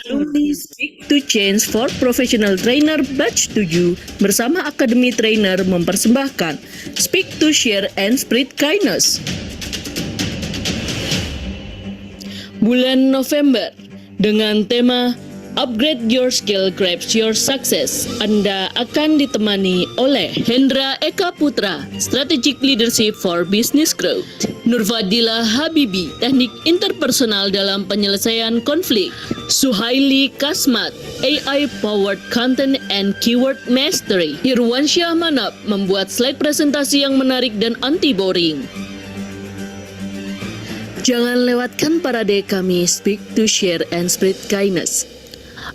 Alumni Speak to Change for Professional Trainer Batch 7 bersama Akademi Trainer mempersembahkan Speak to Share and Spread Kindness. Bulan November dengan tema Upgrade Your Skill, Grabs Your Success. Anda akan ditemani oleh Hendra Eka Putra, Strategic Leadership for Business Growth. Nurfadila Habibi, Teknik Interpersonal dalam Penyelesaian Konflik. Suhaili Kasmat, AI Powered Content and Keyword Mastery. Irwansyah Manap, membuat slide presentasi yang menarik dan anti-boring. Jangan lewatkan parade kami Speak to Share and Spread Kindness.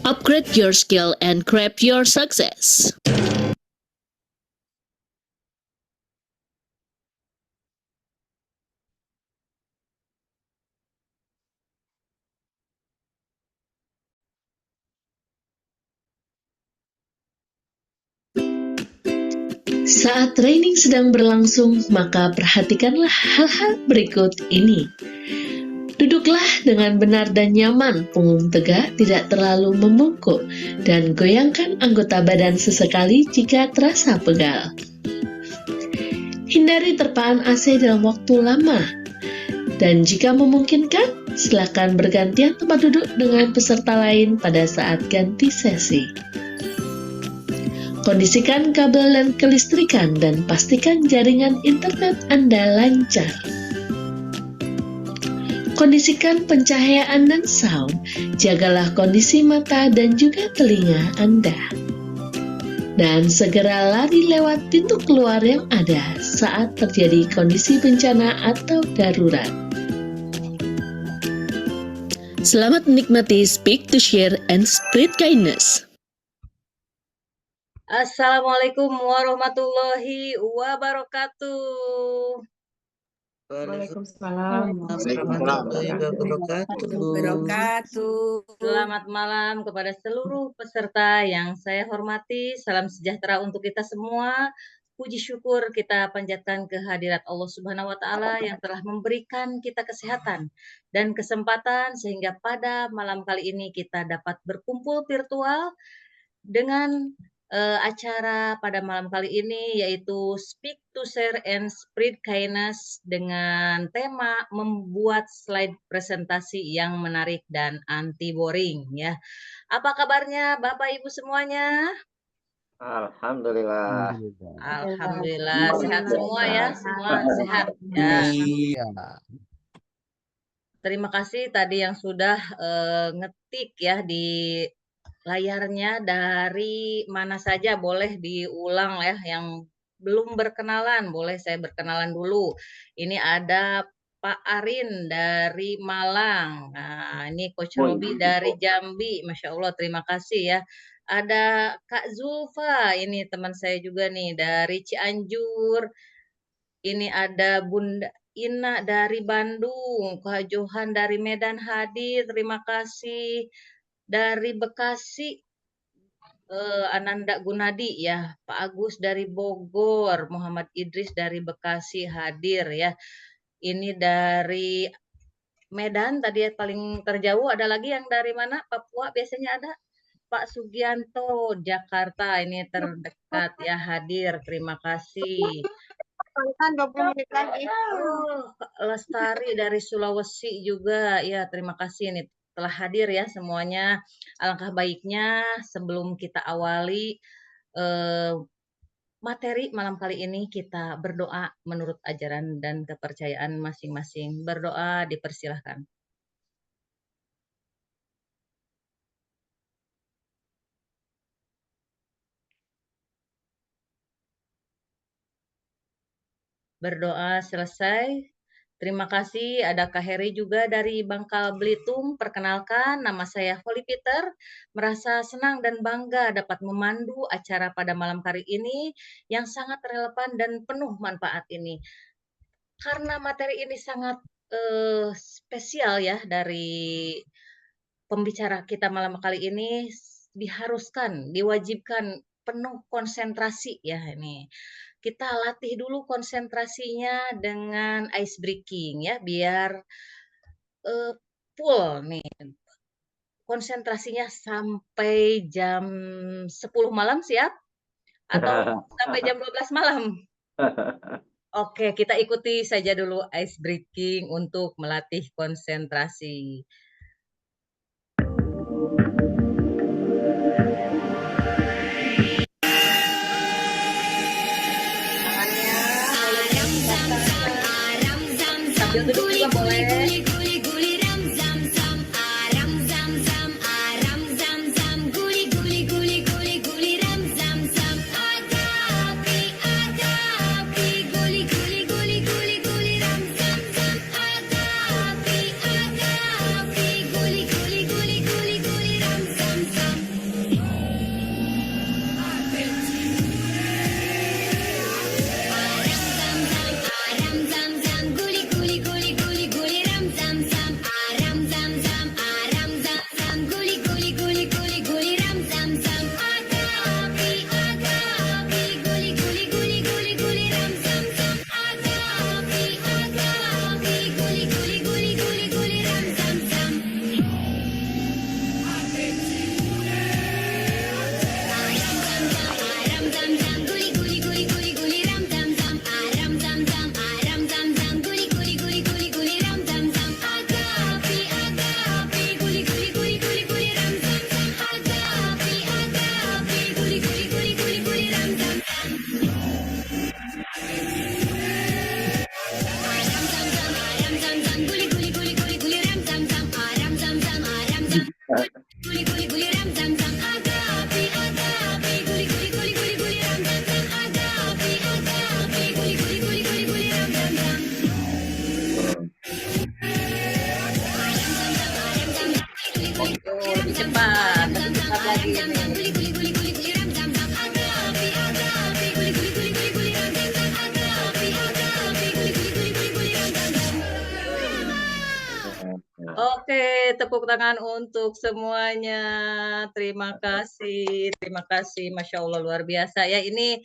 Upgrade your skill and grab your success. Saat training sedang berlangsung, maka perhatikanlah hal-hal berikut ini. Duduklah dengan benar dan nyaman, punggung tegak, tidak terlalu membungkuk, dan goyangkan anggota badan sesekali jika terasa pegal. Hindari terpaan AC dalam waktu lama, dan jika memungkinkan, silakan bergantian tempat duduk dengan peserta lain pada saat ganti sesi. Kondisikan kabel dan kelistrikan dan pastikan jaringan internet Anda lancar. Kondisikan pencahayaan dan sound, jagalah kondisi mata dan juga telinga Anda. Dan segera lari lewat pintu keluar yang ada saat terjadi kondisi bencana atau darurat. Selamat menikmati Speak to Share and Spread Kindness. Assalamualaikum warahmatullahi wabarakatuh. Waalaikumsalam warahmatullahi wabarakatuh. Selamat malam kepada seluruh peserta yang saya hormati. Salam sejahtera untuk kita semua. Puji syukur kita panjatkan kehadirat Allah Subhanahu wa Ta'ala yang telah memberikan kita kesehatan dan kesempatan sehingga pada malam kali ini kita dapat berkumpul virtual dengan acara pada malam kali ini yaitu Speak to Share and Spread Kindness dengan tema membuat slide presentasi yang menarik dan anti boring ya. Apa kabarnya Bapak Ibu semuanya? Alhamdulillah. Alhamdulillah sehat semua ya, semua sehat ya. Terima kasih tadi yang sudah ngetik ya di layarnya dari mana saja, boleh diulang ya, yang belum berkenalan boleh saya berkenalan dulu. Ini ada Pak Arin dari Malang. Nah, ini Coach Robi dari Jambi. Masya Allah, terima kasih ya. Ada Kak Zulfa, ini teman saya juga nih dari Cianjur. Ini ada Bunda Ina dari Bandung, Kak Johan dari Medan hadir, terima kasih. Dari Bekasi, Ananda Gunadi ya, Pak Agus dari Bogor, Muhammad Idris dari Bekasi hadir ya. Ini dari Medan tadi paling terjauh, ada lagi yang dari mana? Papua biasanya ada. Pak Sugianto, Jakarta ini terdekat ya hadir, terima kasih. 20 menit lagi. Lestari dari Sulawesi juga ya, terima kasih nih telah hadir ya semuanya. Alangkah baiknya sebelum kita awali materi malam kali ini kita berdoa menurut ajaran dan kepercayaan masing-masing. Berdoa dipersilahkan. Berdoa selesai. Terima kasih, ada Kak Heri juga dari Bangka Belitung. Perkenalkan, nama saya Holly Peter. Merasa senang dan bangga dapat memandu acara pada malam hari ini yang sangat relevan dan penuh manfaat ini. Karena materi ini sangat spesial ya dari pembicara kita malam kali ini, diharuskan, diwajibkan penuh konsentrasi ya ini. Kita latih dulu konsentrasinya dengan ice breaking ya, biar full nih konsentrasinya sampai jam 10 malam siap? Atau sampai jam 12 malam? Oke, kita ikuti saja dulu ice breaking untuk melatih konsentrasi. Tangannya boleh diangkat sambil duduk juga boleh. Lebih cepat, lebih cepat lagi nih. Oke, tepuk tangan untuk semuanya. Terima kasih, Masya Allah luar biasa ya. Ini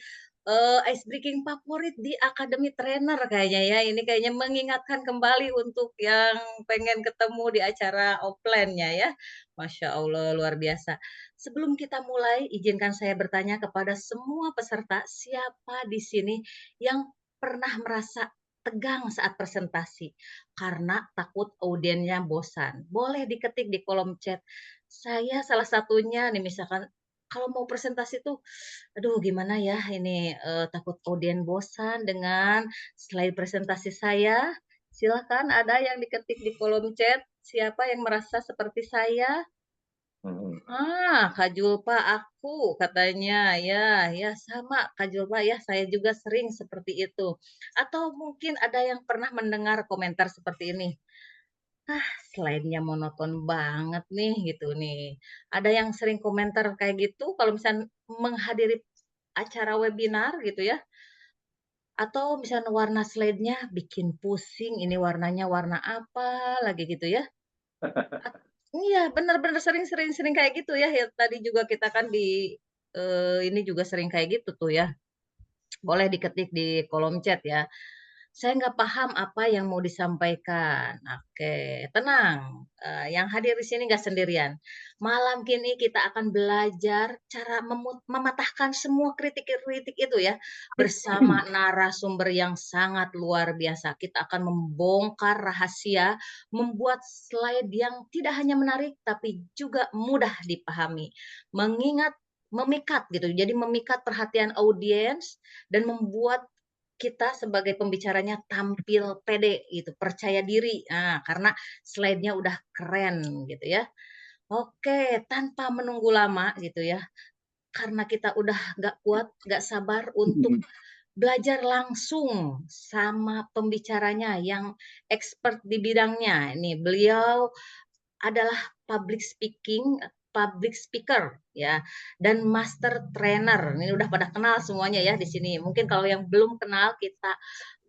ice breaking favorit di Academy Trainer kayaknya ya. Ini kayaknya mengingatkan kembali untuk yang pengen ketemu di acara offline-nya ya. Masya Allah luar biasa. Sebelum kita mulai, izinkan saya bertanya kepada semua peserta, siapa di sini yang pernah merasa tegang saat presentasi karena takut audiensnya bosan? Boleh diketik di kolom chat. Saya salah satunya nih misalkan kalau mau presentasi tuh, aduh gimana ya ini takut audiens bosan dengan slide presentasi saya. Silakan ada yang diketik di kolom chat. Siapa yang merasa seperti saya? Kak Julpa aku katanya, ya sama Kak Julpa ya, saya juga sering seperti itu. Atau mungkin ada yang pernah mendengar komentar seperti ini, slide-nya monoton banget nih gitu nih. Ada yang sering komentar kayak gitu kalau misalnya menghadiri acara webinar gitu ya, atau misalnya warna slide-nya bikin pusing, ini warnanya warna apa lagi gitu ya. Iya, bener-bener sering kayak gitu ya, ya tadi juga kita kan di, ini juga sering kayak gitu tuh ya. Boleh diketik di kolom chat ya. Saya nggak paham apa yang mau disampaikan. Oke, tenang, yang hadir di sini nggak sendirian. Malam kini kita akan belajar cara mematahkan semua kritik-kritik itu ya, bersama narasumber yang sangat luar biasa. Kita akan membongkar rahasia, membuat slide yang tidak hanya menarik, tapi juga mudah dipahami. Memikat gitu, jadi memikat perhatian audiens dan membuat kita sebagai pembicaranya tampil pede gitu, percaya diri. Nah, karena slide-nya udah keren gitu ya. Oke, tanpa menunggu lama gitu ya. Karena kita udah nggak kuat, nggak sabar untuk belajar langsung sama pembicaranya yang expert di bidangnya. Ini beliau adalah public speaker ya, dan master trainer. Ini udah pada kenal semuanya ya di sini. Mungkin kalau yang belum kenal kita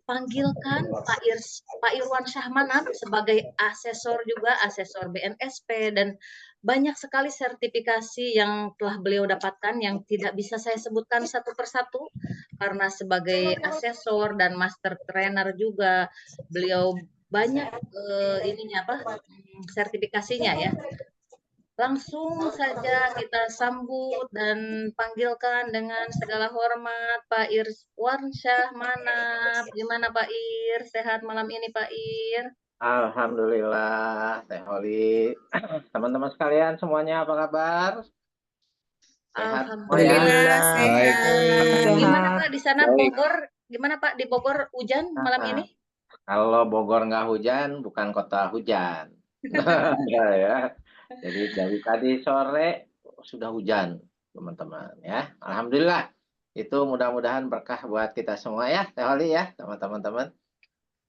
panggilkan Pak Irwan Syahmanat sebagai asesor juga, asesor BNSP, dan banyak sekali sertifikasi yang telah beliau dapatkan yang tidak bisa saya sebutkan satu persatu karena sebagai asesor dan master trainer juga beliau banyak ininya apa sertifikasinya ya. langsung saja kita sambut dan panggilkan dengan segala hormat Pak Irwansyah Manap. Gimana Pak Ir? Sehat malam ini Pak Ir? Alhamdulillah, Teh Holi. Teman-teman sekalian semuanya apa kabar? Sehat semua ya? Alhamdulillah Baik. sehat. Gimana Sehat. Pak di sana Baik. Bogor? Gimana Pak di Bogor hujan malam ini? Kalau Bogor nggak hujan, bukan kota hujan. Ya. Jadi dari tadi sore sudah hujan, teman-teman ya. Alhamdulillah. Itu mudah-mudahan berkah buat kita semua ya, Teh Holi ya, sama teman-teman.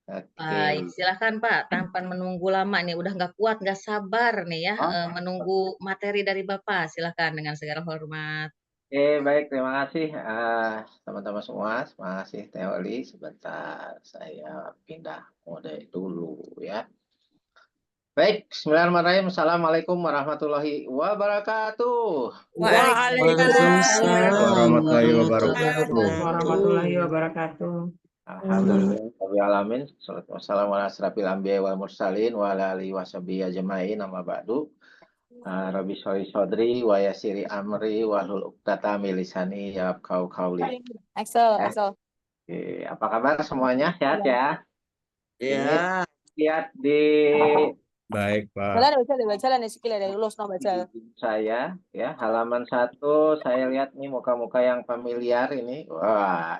Baik, Oke. silakan Pak. Tanpa menunggu lama nih, udah nggak kuat, nggak sabar nih ya, Oh, menunggu materi dari Bapak. Silakan dengan segala hormat. Oke, baik, terima kasih teman-teman semua. Terima kasih Teoli. Sebentar, saya pindah mode dulu ya. Baik, Bismillahirrahmanirrahim. Assalamualaikum warahmatullahi wabarakatuh. Waalaikumsalam warahmatullahi wabarakatuh. warahmatullahi wabarakatuh. Alhamdulillah, Rabbil alamin. Wassalamualaikum warahmatullahi wabarakatuh wal mursalin wa ala alihi washabihi ajmain. Amma ba'du. Rabbi sholli shodri wa yassiri amri wahlul 'uqdatam min lisani yafqahu qawli. Ya. Oke, apa kabar semuanya? Sehat ya? Ini Ya. lihat di Baik, Pak. saya ya halaman 1 saya lihat nih muka-muka yang familiar ini. Wah,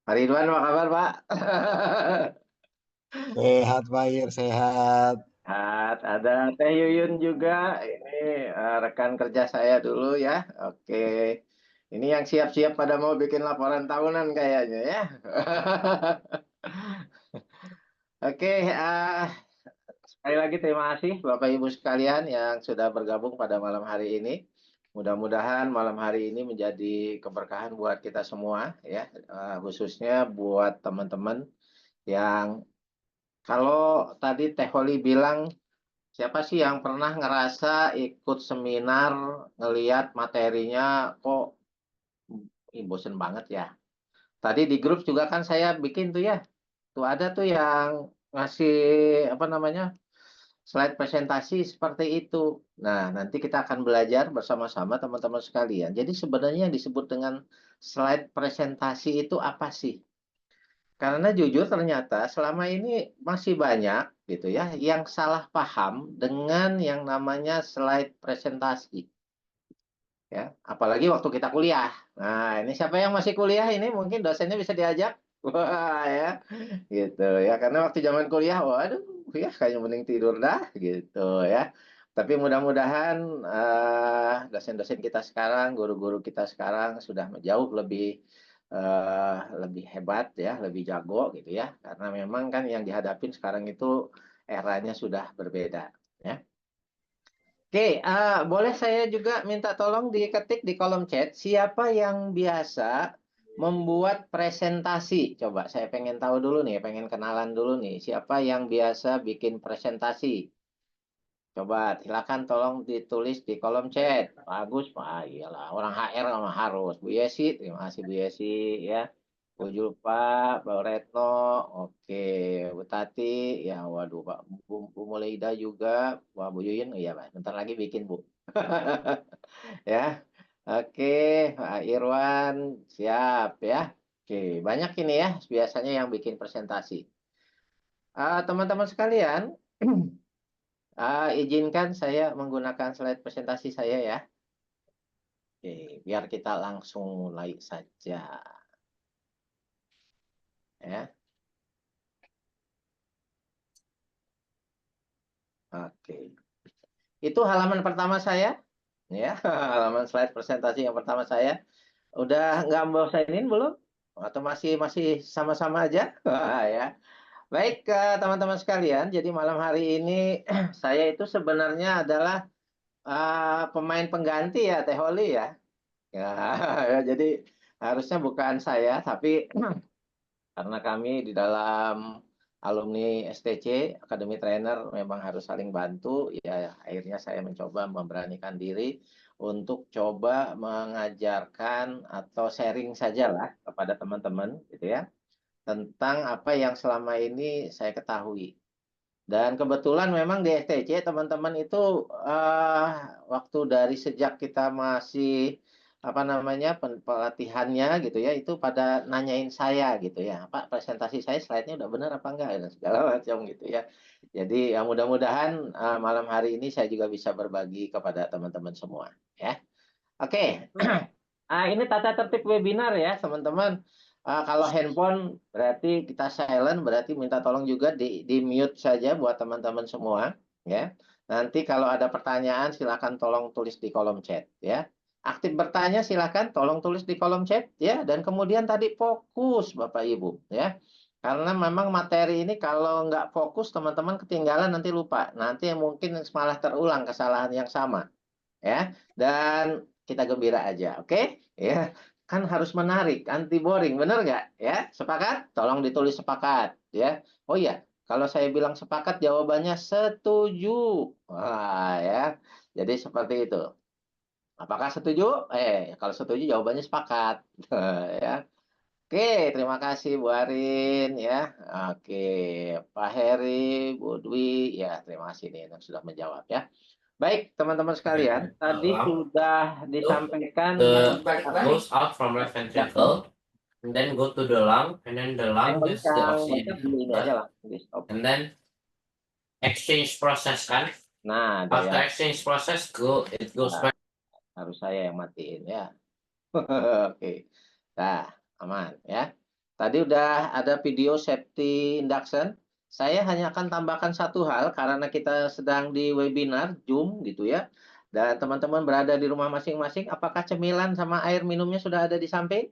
Pak Ridwan apa kabar, Pak? Sehat, Pak Ir, sehat. Ada Teh Yuyun juga. Ini rekan kerja saya dulu ya. Oke. Ini yang siap-siap pada mau bikin laporan tahunan kayaknya ya. Oke, sekali lagi terima kasih Bapak Ibu sekalian yang sudah bergabung pada malam hari ini. Mudah-mudahan malam hari ini menjadi keberkahan buat kita semua ya, khususnya buat teman-teman yang kalau tadi Teh Holi bilang siapa sih yang pernah ngerasa ikut seminar ngeliat materinya kok bosen banget ya. Tadi di grup juga kan saya bikin tuh ya. Tuh ada tuh yang ngasih apa namanya? Slide presentasi seperti itu. Nah, nanti kita akan belajar bersama-sama teman-teman sekalian. Jadi sebenarnya yang disebut dengan slide presentasi itu apa sih? Karena jujur ternyata selama ini masih banyak gitu ya yang salah paham dengan yang namanya slide presentasi. Ya, apalagi waktu kita kuliah. Nah, ini siapa yang masih kuliah ini mungkin dosennya bisa diajak. Wah, ya. Gitu ya. Karena waktu zaman kuliah, waduh, ya kayaknya mending tidur dah gitu ya. Tapi mudah-mudahan dosen-dosen kita sekarang, guru-guru kita sekarang sudah jauh lebih hebat ya, lebih jago gitu ya. Karena memang kan yang dihadapin sekarang itu eranya sudah berbeda ya. Oke, boleh saya juga minta tolong diketik di kolom chat siapa yang biasa membuat presentasi. Coba saya pengen tahu dulu nih, pengen kenalan dulu nih. Siapa yang biasa bikin presentasi? Coba silakan tolong ditulis di kolom chat. Bagus, Pak. Iyalah, orang HR sama harus. Bu Yesi, terima kasih Bu Yesi ya. Bu Julpa, Pak Retno, oke. Bu Tati, ya waduh Pak. Bu Muleida juga. Wah, Bu Yuyun, iya Pak. Bentar lagi bikin Bu. Ya, oke. Pak Irwan, siap ya. Oke, banyak ini ya biasanya yang bikin presentasi. Teman-teman sekalian, izinkan saya menggunakan slide presentasi saya ya. Oke, biar kita langsung mulai saja. Ya. Oke. Itu halaman pertama saya. Ya, halaman slide presentasi yang pertama saya. Udah nggak bosanin belum? Atau masih masih sama-sama aja? Ya. Baik, teman-teman sekalian. Jadi malam hari ini saya itu sebenarnya adalah pemain pengganti ya, Teh Holi ya. Ya, ya, jadi harusnya bukan saya, tapi karena kami di dalam alumni STC, Academy Trainer memang harus saling bantu, ya akhirnya saya mencoba memberanikan diri untuk coba mengajarkan atau sharing sajalah kepada teman-teman gitu ya, tentang apa yang selama ini saya ketahui. Dan kebetulan memang di STC teman-teman itu waktu dari sejak kita masih apa namanya pelatihannya gitu ya, itu pada nanyain saya gitu ya, Pak presentasi saya slide-nya udah benar apa enggak dan segala macam gitu ya. Jadi ya mudah-mudahan malam hari ini saya juga bisa berbagi kepada teman-teman semua ya. Oke. Ini tata tertib webinar ya, teman-teman. Kalau handphone berarti kita silent, berarti minta tolong juga di mute saja buat teman-teman semua ya. Nanti kalau ada pertanyaan silakan tolong tulis di kolom chat ya. Aktif bertanya silakan tolong tulis di kolom chat ya, dan kemudian tadi fokus Bapak Ibu ya. Karena memang materi ini kalau nggak fokus teman-teman ketinggalan nanti lupa. Nanti mungkin malah terulang kesalahan yang sama ya. Dan kita gembira aja, oke? Ya, kan harus menarik, anti boring, bener nggak? Ya, sepakat? Tolong ditulis sepakat, ya. Oh iya, kalau saya bilang sepakat, jawabannya setuju. Wah, ya. Jadi seperti itu. Apakah setuju? Kalau setuju jawabannya sepakat, ya. Oke, terima kasih Bu Arin, ya. Oke, Pak Heri, Bu Dwi, ya terima kasih nih yang sudah menjawab ya. Baik, teman-teman sekalian, tadi sudah disampaikan goes out from left ventricle and then go to the lung, and then the lung is the oxygen, ini aja lah. Stop. and then exchange process kan. Nah, ada After yang exchange process it goes back. harus saya yang matiin ya. Oke. Nah, aman ya. Tadi udah ada video safety induction. Saya hanya akan tambahkan satu hal karena kita sedang di webinar Zoom gitu ya. Dan teman-teman berada di rumah masing-masing, apakah cemilan sama air minumnya sudah ada di samping?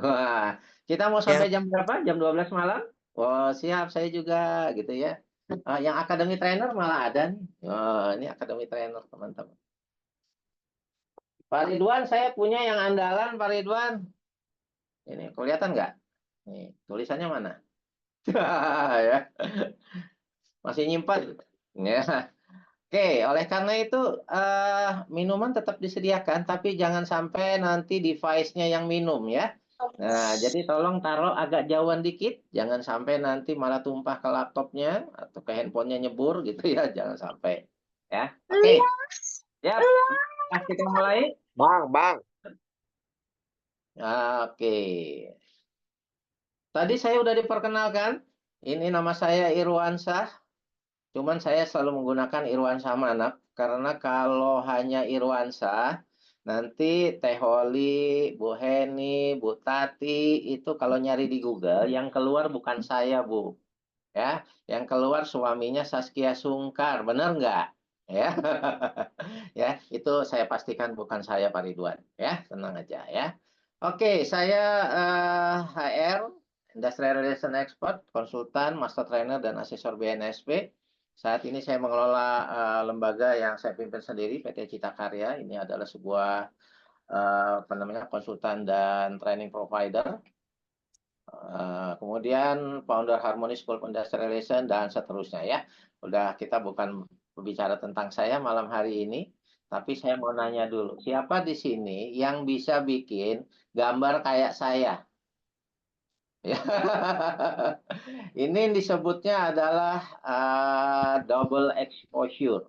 Wah, kita mau sampai jam berapa? Jam 12 malam? Oh, siap, saya juga gitu ya. Yang Academy Trainer malah ada nih. Oh, ini Academy Trainer, teman-teman. Pak Ridwan, saya punya yang andalan, Pak Ridwan. Ini kelihatan nggak? Nih, tulisannya mana? Ya. Masih nyimpan. Ya. Oke, oleh karena itu minuman tetap disediakan, tapi jangan sampai nanti device-nya yang minum ya. Nah, jadi tolong taruh agak jauhan dikit, jangan sampai nanti malah tumpah ke laptopnya atau ke handphonenya nyebur gitu ya, jangan sampai. Ya, oke. Ya, kita mulai. Bang. Oke. Tadi saya udah diperkenalkan. Ini nama saya Irwansyah. Cuman saya selalu menggunakan Irwansyah Manap. Karena kalau hanya Irwansyah, nanti Teh Holi, Bu Heni, Bu Tati, itu kalau nyari di Google, yang keluar bukan saya, Bu. Ya, yang keluar suaminya Saskia Sungkar. Benar nggak? Ya. Ya, itu saya pastikan bukan saya, Pak Ridwan. Ya, tenang aja ya. Oke, saya HR, Industrial Relation Expert, konsultan, master trainer, dan asesor BNSP. Saat ini saya mengelola lembaga yang saya pimpin sendiri, PT Cita Karya. Ini adalah sebuah konsultan dan training provider. Kemudian founder Harmony School of Industrial Relation, dan seterusnya ya. Udah, kita bukan berbicara tentang saya malam hari ini. Tapi saya mau nanya dulu, siapa di sini yang bisa bikin gambar kayak saya? Ini disebutnya adalah double exposure,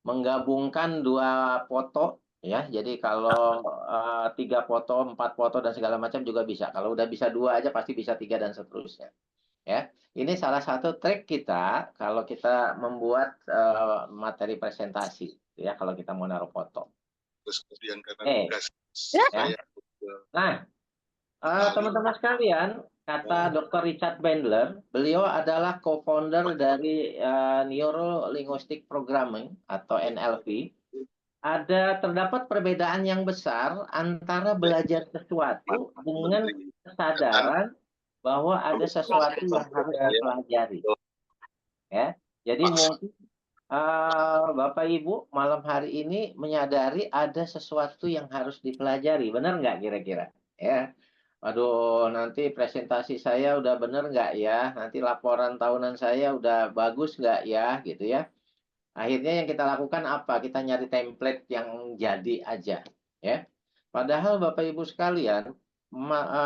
menggabungkan dua foto ya. Jadi kalau 3 foto, 4 foto dan segala macam juga bisa. Kalau udah bisa 2 aja pasti bisa 3 dan seterusnya. Ya, ini salah satu trik kita kalau kita membuat materi presentasi ya, kalau kita mau naruh foto. Terus kemudian karena Ya. Nah, teman-teman sekalian, kata Dr. Richard Bandler, beliau adalah co-founder dari Neuro Linguistic Programming atau NLP. Terdapat perbedaan yang besar antara belajar sesuatu dengan kesadaran bahwa ada sesuatu yang harus dipelajari. Ya, jadi mungkin Bapak Ibu malam hari ini menyadari ada sesuatu yang harus dipelajari, benar nggak kira-kira? Ya, aduh, nanti presentasi saya udah benar nggak ya? Nanti laporan tahunan saya udah bagus nggak ya? Gitu ya. Akhirnya yang kita lakukan apa? Kita nyari template yang jadi aja, ya. Padahal Bapak Ibu sekalian,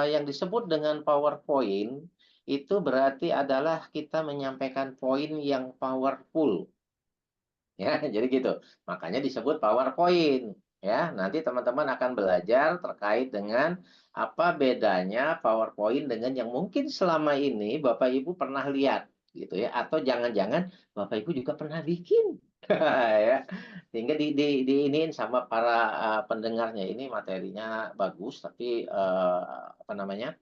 yang disebut dengan PowerPoint itu berarti adalah kita menyampaikan poin yang powerful. Ya, jadi gitu. Makanya disebut PowerPoint. Ya, nanti teman-teman akan belajar terkait dengan apa bedanya PowerPoint dengan yang mungkin selama ini Bapak Ibu pernah lihat gitu ya, atau jangan-jangan Bapak Ibu juga pernah bikin. Ya. Sehingga diiniin sama para pendengarnya, ini materinya bagus tapi apa namanya?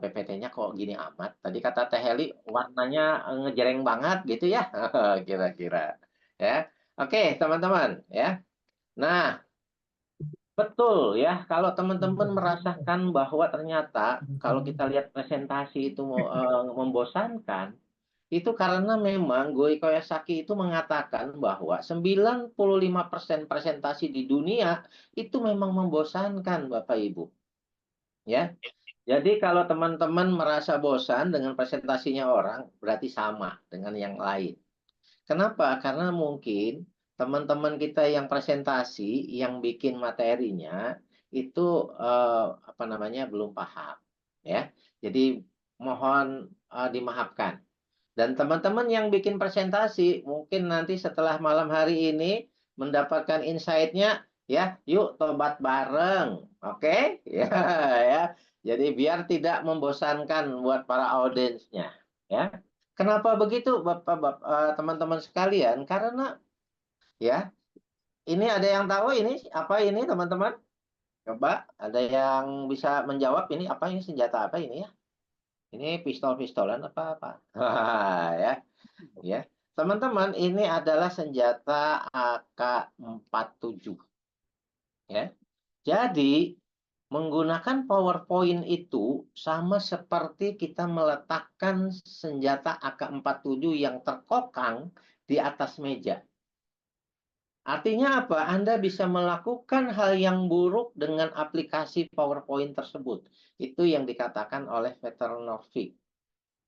PPT-nya kok gini amat. Tadi kata Teh Heli warnanya ngejreng banget gitu ya, kira-kira. Ya, oke teman-teman ya. Nah, betul ya. Kalau teman-teman merasakan bahwa ternyata kalau kita lihat presentasi itu membosankan, itu karena memang Goi Koyasaki itu mengatakan bahwa 95% presentasi di dunia itu memang membosankan Bapak Ibu. Ya. Jadi kalau teman-teman merasa bosan dengan presentasinya orang, berarti sama dengan yang lain. Kenapa? Karena mungkin teman-teman kita yang presentasi, yang bikin materinya itu apa namanya belum paham, ya. Jadi mohon dimaafkan. Dan teman-teman yang bikin presentasi, mungkin nanti setelah malam hari ini mendapatkan insight-nya, ya, yuk tobat bareng, oke? Ya, ya. Jadi biar tidak membosankan buat para audiensnya, ya. Kenapa begitu, Bapak, teman-teman sekalian? Karena, ya, ini ada yang tahu ini apa ini, teman-teman? Coba, ada yang bisa menjawab ini apa ini senjata apa ini ya? Ini pistol-pistolan apa? Ya. Ya, teman-teman, ini adalah senjata AK-47. Ya, jadi menggunakan PowerPoint itu sama seperti kita meletakkan senjata AK-47 yang terkokang di atas meja. Artinya apa? Anda bisa melakukan hal yang buruk dengan aplikasi PowerPoint tersebut. Itu yang dikatakan oleh Peter Norvig.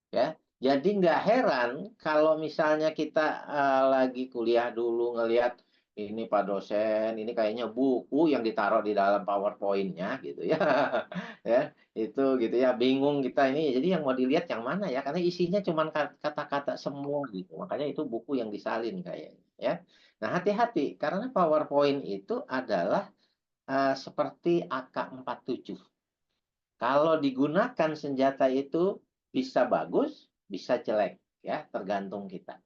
Ya, jadi nggak heran kalau misalnya kita lagi kuliah dulu ngelihat ini Pak dosen, ini kayaknya buku yang ditaruh di dalam PowerPoint-nya gitu ya. Ya, itu gitu ya, bingung kita ini. Jadi yang mau dilihat yang mana ya? Karena isinya cuma kata-kata semua gitu. Makanya itu buku yang disalin kayaknya ya. Nah, hati-hati karena PowerPoint itu adalah seperti AK-47. Kalau digunakan senjata itu bisa bagus, bisa jelek, ya, tergantung kita,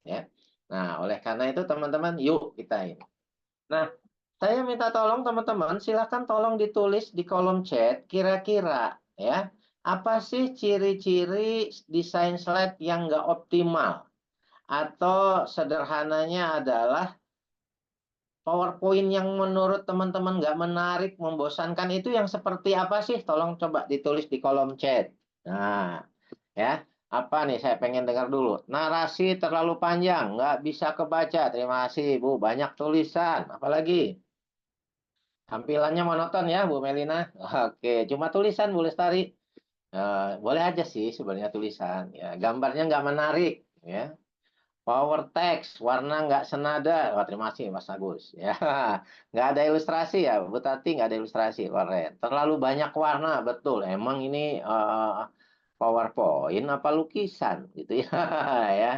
ya. Nah, oleh karena itu teman-teman, yuk kita ini. Nah, saya minta tolong teman-teman, silakan tolong ditulis di kolom chat, kira-kira, ya, apa sih ciri-ciri desain slide yang nggak optimal? Atau sederhananya adalah PowerPoint yang menurut teman-teman nggak menarik, membosankan itu yang seperti apa sih? Tolong coba ditulis di kolom chat. Nah, ya, apa nih? Saya pengen dengar dulu. Narasi terlalu panjang, nggak bisa kebaca. Terima kasih, Bu. Banyak tulisan. Apalagi? Tampilannya monoton ya, Bu Melina. Oke, cuma tulisan, Bu Lestari. Boleh aja sih sebenarnya tulisan. Ya, gambarnya nggak menarik. Ya. Power text, warna nggak senada. Wah, terima kasih Mas Agus. Ya, nggak ada ilustrasi ya, Bu Tati nggak ada ilustrasi. Keren. Terlalu banyak warna, betul. Emang ini PowerPoint apa lukisan gitu ya, ya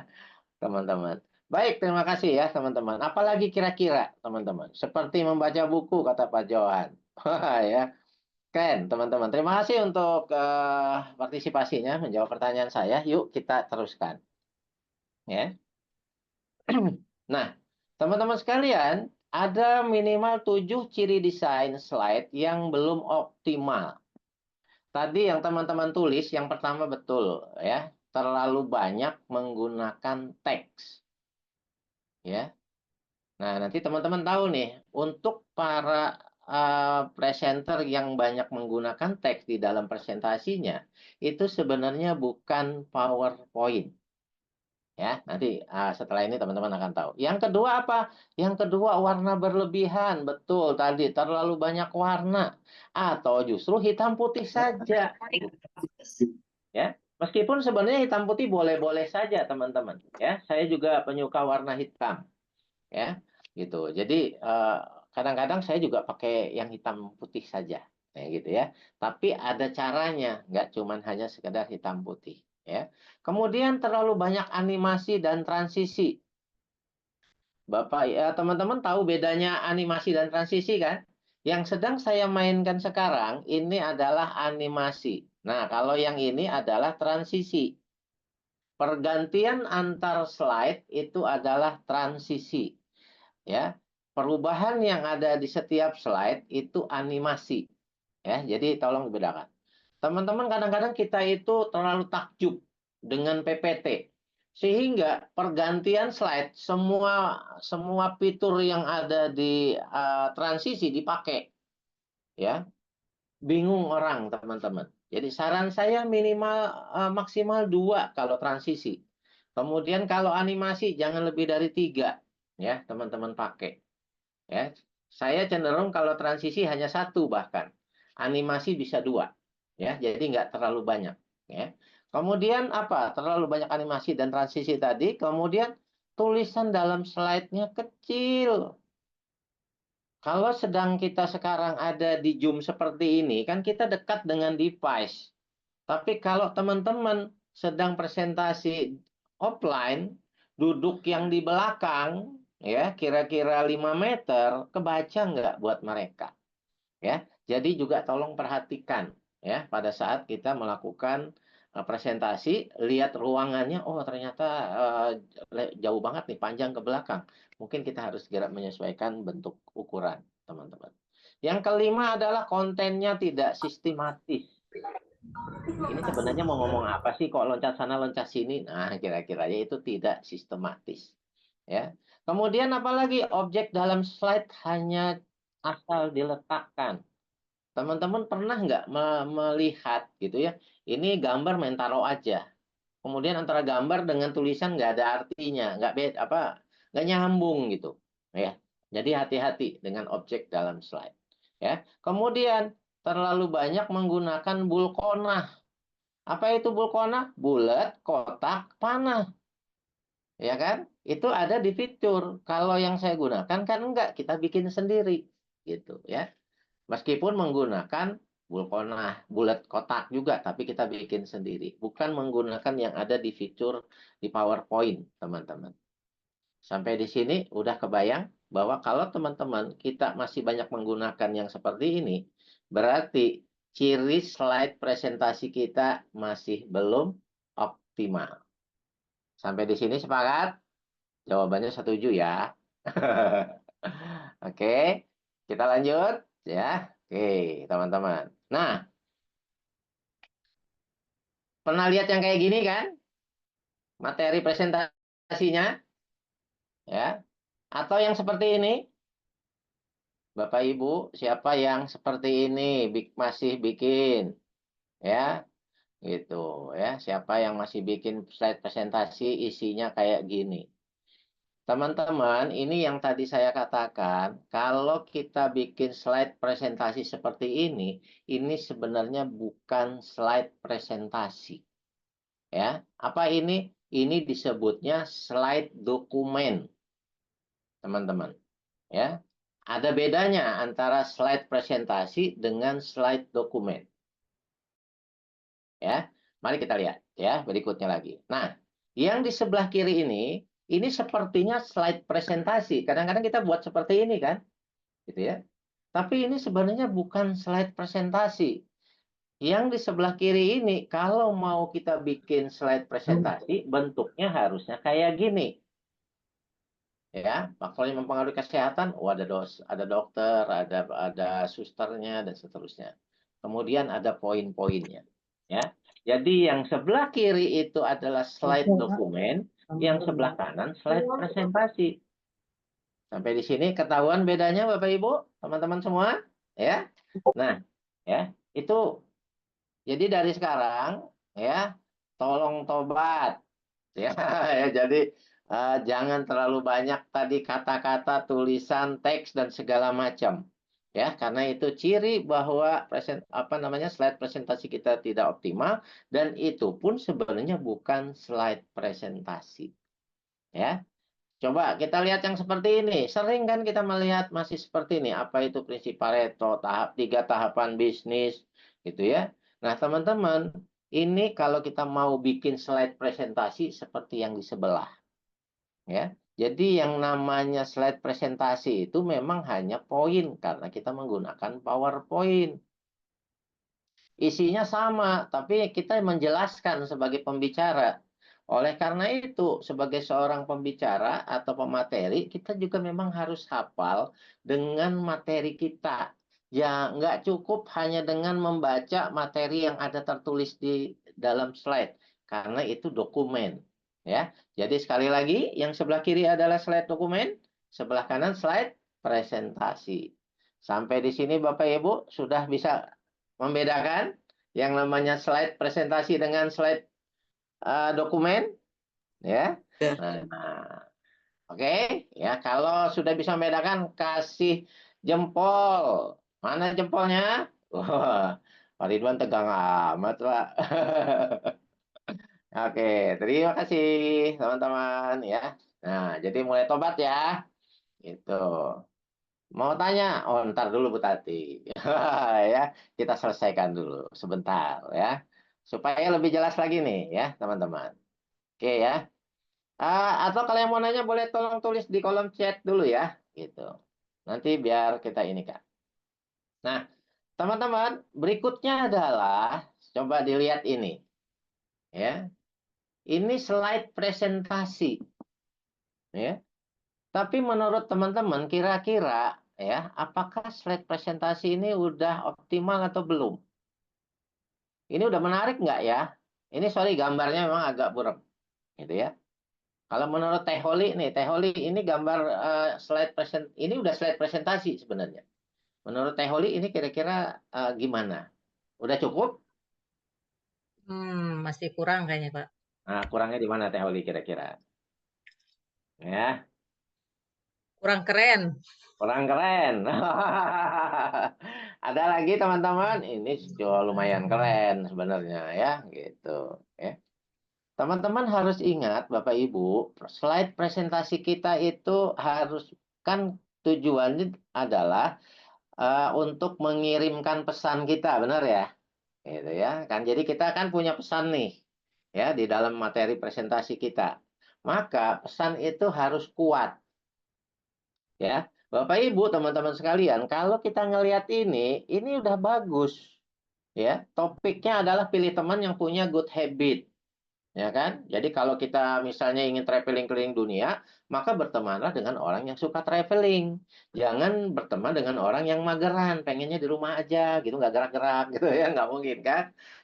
teman-teman. Baik, terima kasih ya teman-teman. Apalagi kira-kira teman-teman? Seperti membaca buku kata Pak Johan. Ya, keren teman-teman. Terima kasih untuk partisipasinya menjawab pertanyaan saya. Yuk kita teruskan. Ya. Nah, teman-teman sekalian, ada minimal 7 ciri desain slide yang belum optimal. Tadi yang teman-teman tulis, yang pertama betul ya, terlalu banyak menggunakan teks. Ya. Nah, nanti teman-teman tahu nih, untuk para presenter yang banyak menggunakan teks di dalam presentasinya, itu sebenarnya bukan PowerPoint. Ya, nanti setelah ini teman-teman akan tahu. Yang kedua apa? Yang kedua warna berlebihan. Betul tadi terlalu banyak warna atau justru hitam putih saja. Ya, meskipun sebenarnya hitam putih boleh-boleh saja teman-teman. Ya, saya juga penyuka warna hitam. Ya, gitu. Jadi kadang-kadang saya juga pakai yang hitam putih saja. Nah, gitu ya. Tapi ada caranya, nggak cuman hanya sekedar hitam putih. Ya. Kemudian terlalu banyak animasi dan transisi. Bapak ya teman-teman tahu bedanya animasi dan transisi kan? Yang sedang saya mainkan sekarang ini adalah animasi. Nah, kalau yang ini adalah transisi. Pergantian antar slide itu adalah transisi. Ya. Perubahan yang ada di setiap slide itu animasi. Ya, jadi tolong dibedakan. Teman-teman kadang-kadang kita itu terlalu takjub dengan PPT. Sehingga pergantian slide semua fitur yang ada di transisi dipakai. Ya, bingung orang teman-teman. Jadi saran saya minimal maksimal 2 kalau transisi. Kemudian kalau animasi jangan lebih dari 3 ya teman-teman pakai. Ya, saya cenderung kalau transisi hanya 1 bahkan. Animasi bisa 2. Ya, jadi nggak terlalu banyak. Ya. Kemudian apa? Terlalu banyak animasi dan transisi tadi. Kemudian tulisan dalam slide-nya kecil. Kalau sedang kita sekarang ada di Zoom seperti ini, kan kita dekat dengan device. Tapi kalau teman-teman sedang presentasi offline, duduk yang di belakang, ya kira-kira 5 meter, kebaca nggak buat mereka? Ya, jadi juga tolong perhatikan ya pada saat kita melakukan presentasi, lihat ruangannya, oh ternyata jauh banget nih, panjang ke belakang. Mungkin kita harus segera menyesuaikan bentuk ukuran, teman-teman. Yang kelima adalah kontennya tidak sistematis. Ini sebenarnya mau ngomong apa sih kok loncat sana loncat sini? Nah, kira-kiranya itu tidak sistematis. Ya. Kemudian apalagi objek dalam slide hanya asal diletakkan. Teman-teman pernah nggak melihat gitu ya? Ini gambar main taruh aja. Kemudian antara gambar dengan tulisan nggak ada artinya, nggak beda nggak nyambung gitu. Ya. Jadi hati-hati dengan objek dalam slide. Ya. Kemudian terlalu banyak menggunakan bulkonah. Apa itu bulkona? Bulat, kotak, panah. Ya kan? Itu ada di fitur. Kalau yang saya gunakan kan enggak, kita bikin sendiri. Gitu ya. Meskipun menggunakan bulkona, bulat kotak juga, tapi kita bikin sendiri. Bukan menggunakan yang ada di fitur di PowerPoint, teman-teman. Sampai di sini udah kebayang bahwa kalau teman-teman kita masih banyak menggunakan yang seperti ini, berarti ciri slide presentasi kita masih belum optimal. Sampai di sini sepakat? Jawabannya setuju ya. Oke, kita lanjut ya. Oke, teman-teman. Nah, pernah lihat yang kayak gini kan? Materi presentasinya ya. Atau yang seperti ini? Bapak Ibu, siapa yang seperti ini masih bikin? Ya, gitu ya. Siapa yang masih bikin slide presentasi isinya kayak gini? Teman-teman, ini yang tadi saya katakan, kalau kita bikin slide presentasi seperti ini sebenarnya bukan slide presentasi. Ya, apa ini? Ini disebutnya slide dokumen, teman-teman. Ya, ada bedanya antara slide presentasi dengan slide dokumen. Ya, mari kita lihat ya berikutnya lagi. Nah, yang di sebelah kiri ini sepertinya slide presentasi. Kadang-kadang kita buat seperti ini kan, gitu ya. Tapi ini sebenarnya bukan slide presentasi. Yang di sebelah kiri ini, kalau mau kita bikin slide presentasi, bentuknya harusnya kayak gini. Ya, faktornya mempengaruhi kesehatan, ada dokter, ada susternya dan seterusnya. Kemudian ada poin-poinnya. Ya, jadi yang sebelah kiri itu adalah slide dokumen, yang sebelah kanan slide presentasi. Sampai di sini ketahuan bedanya Bapak Ibu, teman-teman semua, ya. Nah, ya, itu jadi dari sekarang ya, tolong tobat ya. Ya, jadi jangan terlalu banyak tadi kata-kata, tulisan, teks dan segala macam. Ya, karena itu ciri bahwa slide presentasi kita tidak optimal dan itu pun sebenarnya bukan slide presentasi. Ya. Coba kita lihat yang seperti ini. Sering kan kita melihat masih seperti ini. Apa itu prinsip Pareto, tiga tahapan bisnis, gitu ya. Nah, teman-teman, ini kalau kita mau bikin slide presentasi seperti yang di sebelah, ya. Jadi yang namanya slide presentasi itu memang hanya poin karena kita menggunakan PowerPoint. Isinya sama, tapi kita menjelaskan sebagai pembicara. Oleh karena itu, sebagai seorang pembicara atau pemateri, kita juga memang harus hafal dengan materi kita. Ya, nggak cukup hanya dengan membaca materi yang ada tertulis di dalam slide, karena itu dokumen. Ya, jadi sekali lagi, yang sebelah kiri adalah slide dokumen, sebelah kanan slide presentasi. Sampai di sini Bapak Ibu sudah bisa membedakan yang namanya slide presentasi dengan slide dokumen, ya. Ya. Nah, oke, ya. Kalau sudah bisa membedakan, kasih jempol. Mana jempolnya? Wah, Pak Ridwan tegang amat, Pak. Oke, terima kasih teman-teman, ya. Nah, jadi mulai tobat ya, gitu. Mau tanya? Oh, ntar dulu Bu Tati. Ya, kita selesaikan dulu sebentar ya. Supaya lebih jelas lagi nih ya, teman-teman. Oke ya. Atau kalau yang mau nanya boleh tolong tulis di kolom chat dulu ya, gitu. Nanti biar kita ini Kak. Nah, teman-teman, berikutnya adalah coba dilihat ini. Ya. Ini slide presentasi. Ya. Tapi menurut teman-teman kira-kira ya, apakah slide presentasi ini udah optimal atau belum? Ini udah menarik nggak ya? Ini sorry gambarnya memang agak buram, gitu ya. Kalau menurut Teh Holi nih, Teh Holi ini gambar ini udah slide presentasi sebenarnya. Menurut Teh Holi ini kira-kira gimana? Udah cukup? Masih kurang kayaknya, Pak. Nah, kurangnya di mana Teh Holi kira-kira? Ya, Kurang keren. kurang keren. Ada lagi teman-teman, ini juga lumayan keren sebenarnya ya, gitu. Ya. Teman-teman harus ingat, Bapak Ibu, slide presentasi kita itu harus kan tujuannya adalah untuk mengirimkan pesan kita, benar ya? Gitu ya. Kan jadi kita kan punya pesan nih ya di dalam materi presentasi kita. Maka pesan itu harus kuat. Ya. Bapak Ibu, teman-teman sekalian, kalau kita ngelihat ini udah bagus. Ya, topiknya adalah pilih teman yang punya good habit. Ya kan? Jadi kalau kita misalnya ingin traveling keliling dunia, maka bertemanlah dengan orang yang suka traveling. Jangan berteman dengan orang yang mageran, pengennya di rumah aja, gitu nggak gerak-gerak, gitu ya, nggak mungkin kan?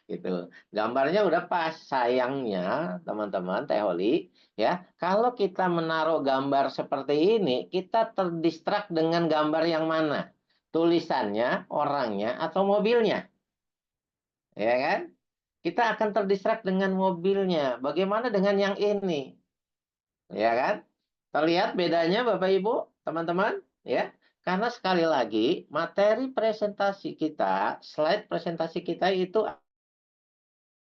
Gitu. Gambarnya udah pas. Sayangnya, teman-teman, Teh Holi, ya, kalau kita menaruh gambar seperti ini, kita terdistrak dengan gambar yang mana? Tulisannya, orangnya, atau mobilnya, ya kan? Kita akan terdistrak dengan mobilnya. Bagaimana dengan yang ini? Ya kan? Terlihat bedanya Bapak Ibu, teman-teman? Ya. Karena sekali lagi, materi presentasi kita, slide presentasi kita itu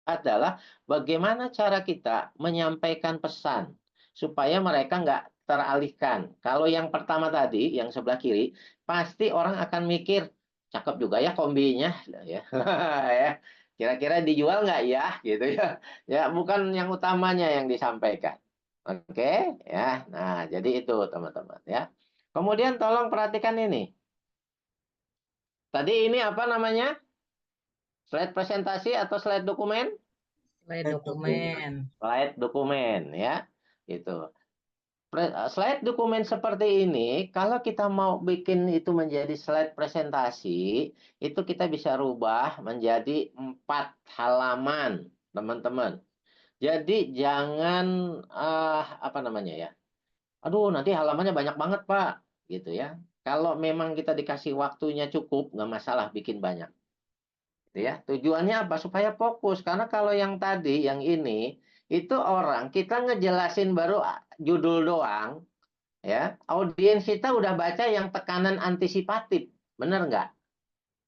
adalah bagaimana cara kita menyampaikan pesan supaya mereka nggak teralihkan. Kalau yang pertama tadi, yang sebelah kiri, pasti orang akan mikir, cakep juga ya kombinya, ya. Ya. Kira-kira dijual nggak ya, gitu ya. Ya, bukan yang utamanya yang disampaikan. Oke, ya. Nah, jadi itu teman-teman ya. Kemudian tolong perhatikan ini. Tadi ini apa namanya? Slide presentasi atau slide dokumen? Slide dokumen. Slide dokumen ya. Itu. Slide dokumen seperti ini, kalau kita mau bikin itu menjadi slide presentasi, itu kita bisa rubah menjadi 4 halaman, teman-teman. Jadi jangan apa namanya ya? Aduh, nanti halamannya banyak banget, Pak, gitu ya. Kalau memang kita dikasih waktunya cukup, nggak masalah bikin banyak. Gitu ya. Tujuannya apa? Supaya fokus. Karena kalau yang tadi, yang ini, itu orang kita ngejelasin baru judul doang, ya. Audiens kita udah baca yang tekanan antisipatif, bener nggak?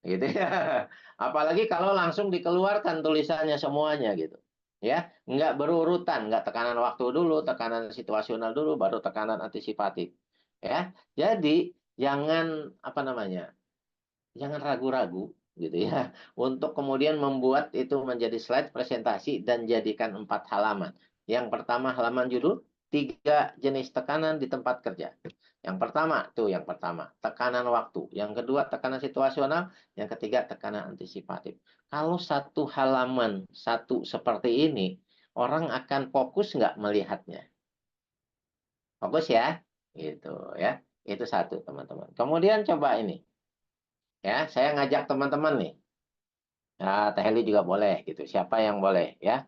Gitu ya. Apalagi kalau langsung dikeluarkan tulisannya semuanya gitu. Ya, nggak berurutan, nggak tekanan waktu dulu, tekanan situasional dulu, baru tekanan antisipatif. Ya, jadi jangan apa namanya, jangan ragu-ragu gitu ya untuk kemudian membuat itu menjadi slide presentasi dan jadikan 4 halaman. Yang pertama halaman judul 3 jenis tekanan di tempat kerja. Yang pertama tuh yang pertama tekanan waktu, yang kedua tekanan situasional, yang ketiga tekanan antisipatif. Kalau 1 halaman satu seperti ini, orang akan fokus nggak melihatnya? Fokus ya, gitu ya. Itu satu teman-teman. Kemudian coba ini. Ya, saya ngajak teman-teman nih. Ya, Teh Heli juga boleh gitu. Siapa yang boleh ya?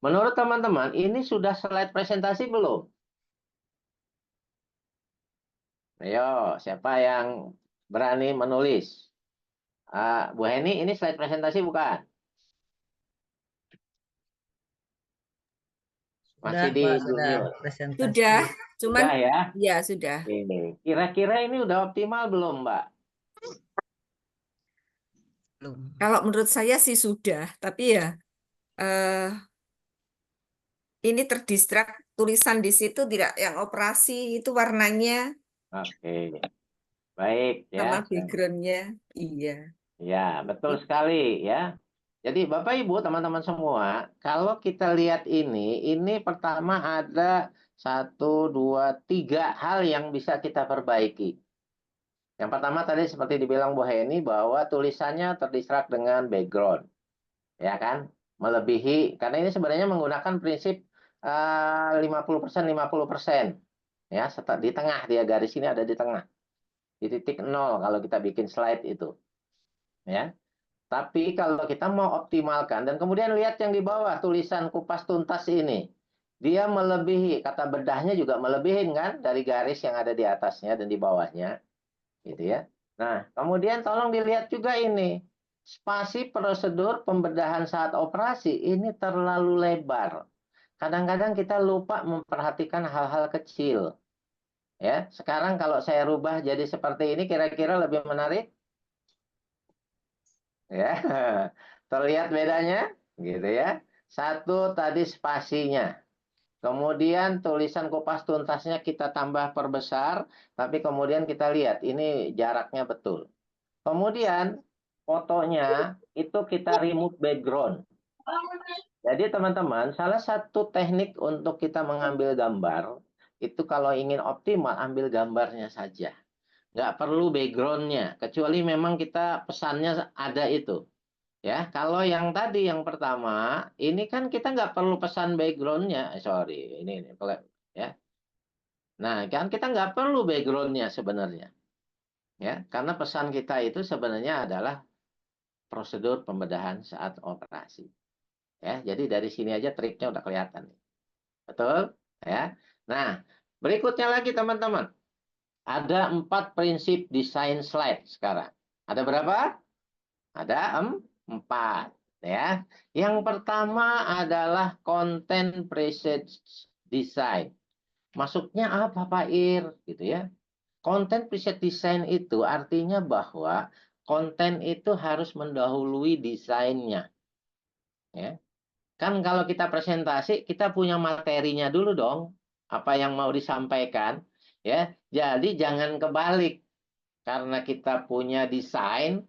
Menurut teman-teman, ini sudah slide presentasi belum? Ayo, siapa yang berani menulis? Bu Heni, ini slide presentasi bukan? Sudah, Masih di Pak, sudah junior. presentasi. Sudah, cuman Sudah ya? ya sudah. Ini. Kira-kira ini udah optimal belum, Mbak? Belum. Kalau menurut saya sih sudah, tapi ya eh, ini terdistrak tulisan di situ tidak yang operasi itu warnanya Oke. Baik sama ya. backgroundnya. Iya. Ya, betul sekali ya. Jadi Bapak Ibu, teman-teman semua, kalau kita lihat ini pertama ada 1, 2, 3 hal yang bisa kita perbaiki. Yang pertama tadi seperti dibilang Bu Heni bahwa tulisannya terdistrak dengan background. Ya kan? Melebihi, karena ini sebenarnya menggunakan prinsip 50%, 50%. Ya, di tengah dia garis ini ada di tengah. Di titik 0 kalau kita bikin slide itu. Ya. Tapi kalau kita mau optimalkan, dan kemudian lihat yang di bawah, tulisan kupas tuntas ini. Dia melebihi, kata bedahnya juga melebihin kan, dari garis yang ada di atasnya dan di bawahnya. Gitu ya. Nah, kemudian tolong dilihat juga ini. Spasi prosedur pembedahan saat operasi ini terlalu lebar. Kadang-kadang kita lupa memperhatikan hal-hal kecil. Ya, sekarang kalau saya rubah jadi seperti ini, kira-kira lebih menarik? Ya, terlihat bedanya, gitu ya. Satu tadi spasinya, kemudian tulisan kupas tuntasnya kita tambah perbesar, tapi kemudian kita lihat ini jaraknya betul. Kemudian fotonya itu kita remove background. Jadi teman-teman, salah satu teknik untuk kita mengambil gambar itu kalau ingin optimal ambil gambarnya saja. Nggak perlu backgroundnya, kecuali memang kita pesannya ada itu. Ya, kalau yang tadi yang pertama, ini kan kita nggak perlu pesan backgroundnya. Sorry, ini ya. Nah, kan kita nggak perlu backgroundnya sebenarnya. Ya, karena pesan kita itu sebenarnya adalah prosedur pembedahan saat operasi. Ya, jadi dari sini aja triknya udah kelihatan. Betul? Ya. Nah, berikutnya lagi teman-teman. Ada 4 prinsip desain slide sekarang. Ada berapa? Ada 4. Ya. Yang pertama adalah content preset design. Maksudnya apa Pak Ir? Gitu ya. Content preset design itu artinya bahwa konten itu harus mendahului desainnya. Ya. Kan kalau kita presentasi, kita punya materinya dulu dong. Apa yang mau disampaikan. Ya. Jadi jangan kebalik. Karena kita punya desain,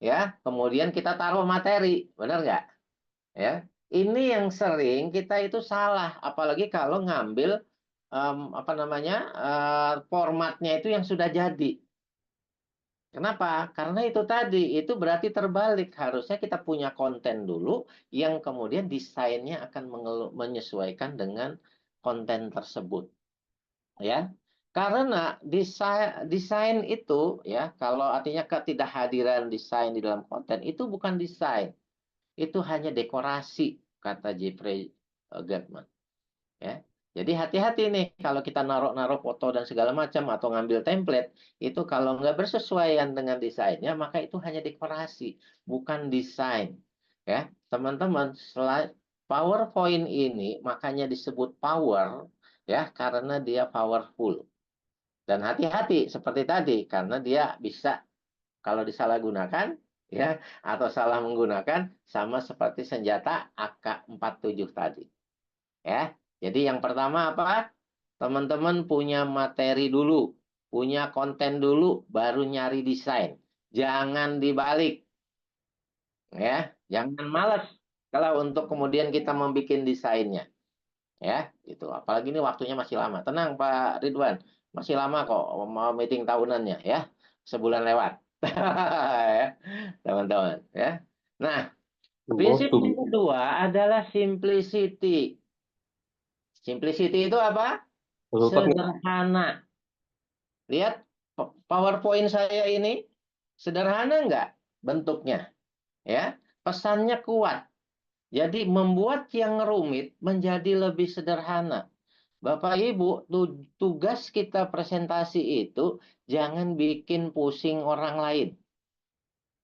ya, kemudian kita taruh materi. Benar nggak? Ya. Ini yang sering kita itu salah. Apalagi kalau ngambil apa namanya formatnya itu yang sudah jadi. Kenapa? Karena itu tadi, itu berarti terbalik. Harusnya kita punya konten dulu yang kemudian desainnya akan menyesuaikan dengan konten tersebut. Ya. Karena desain itu ya, kalau artinya ketidakhadiran desain di dalam konten itu bukan desain. Itu hanya dekorasi, kata Jeffrey Gertman. Ya. Jadi hati-hati nih kalau kita naruh-naruh foto dan segala macam atau ngambil template, itu kalau nggak bersesuaian dengan desainnya, maka itu hanya dekorasi, bukan desain. Ya, teman-teman, PowerPoint ini makanya disebut power, ya, karena dia powerful. Dan hati-hati seperti tadi, karena dia bisa kalau disalahgunakan, ya, atau salah menggunakan sama seperti senjata AK-47 tadi. Ya, jadi yang pertama apa? Teman-teman punya materi dulu, punya konten dulu, baru nyari desain. Jangan dibalik, ya. Jangan malas kalau untuk kemudian kita membuat desainnya. Ya, gitu. Apalagi ini waktunya masih lama. Tenang Pak Ridwan, masih lama kok mau meeting tahunannya ya. Sebulan lewat. Ya, teman-teman ya. Nah, prinsip yang kedua adalah simplicity. Simplicity itu apa? Sederhana. Lihat PowerPoint saya ini sederhana nggak bentuknya? Ya, pesannya kuat. Jadi membuat yang rumit menjadi lebih sederhana. Bapak Ibu, tugas kita presentasi itu jangan bikin pusing orang lain.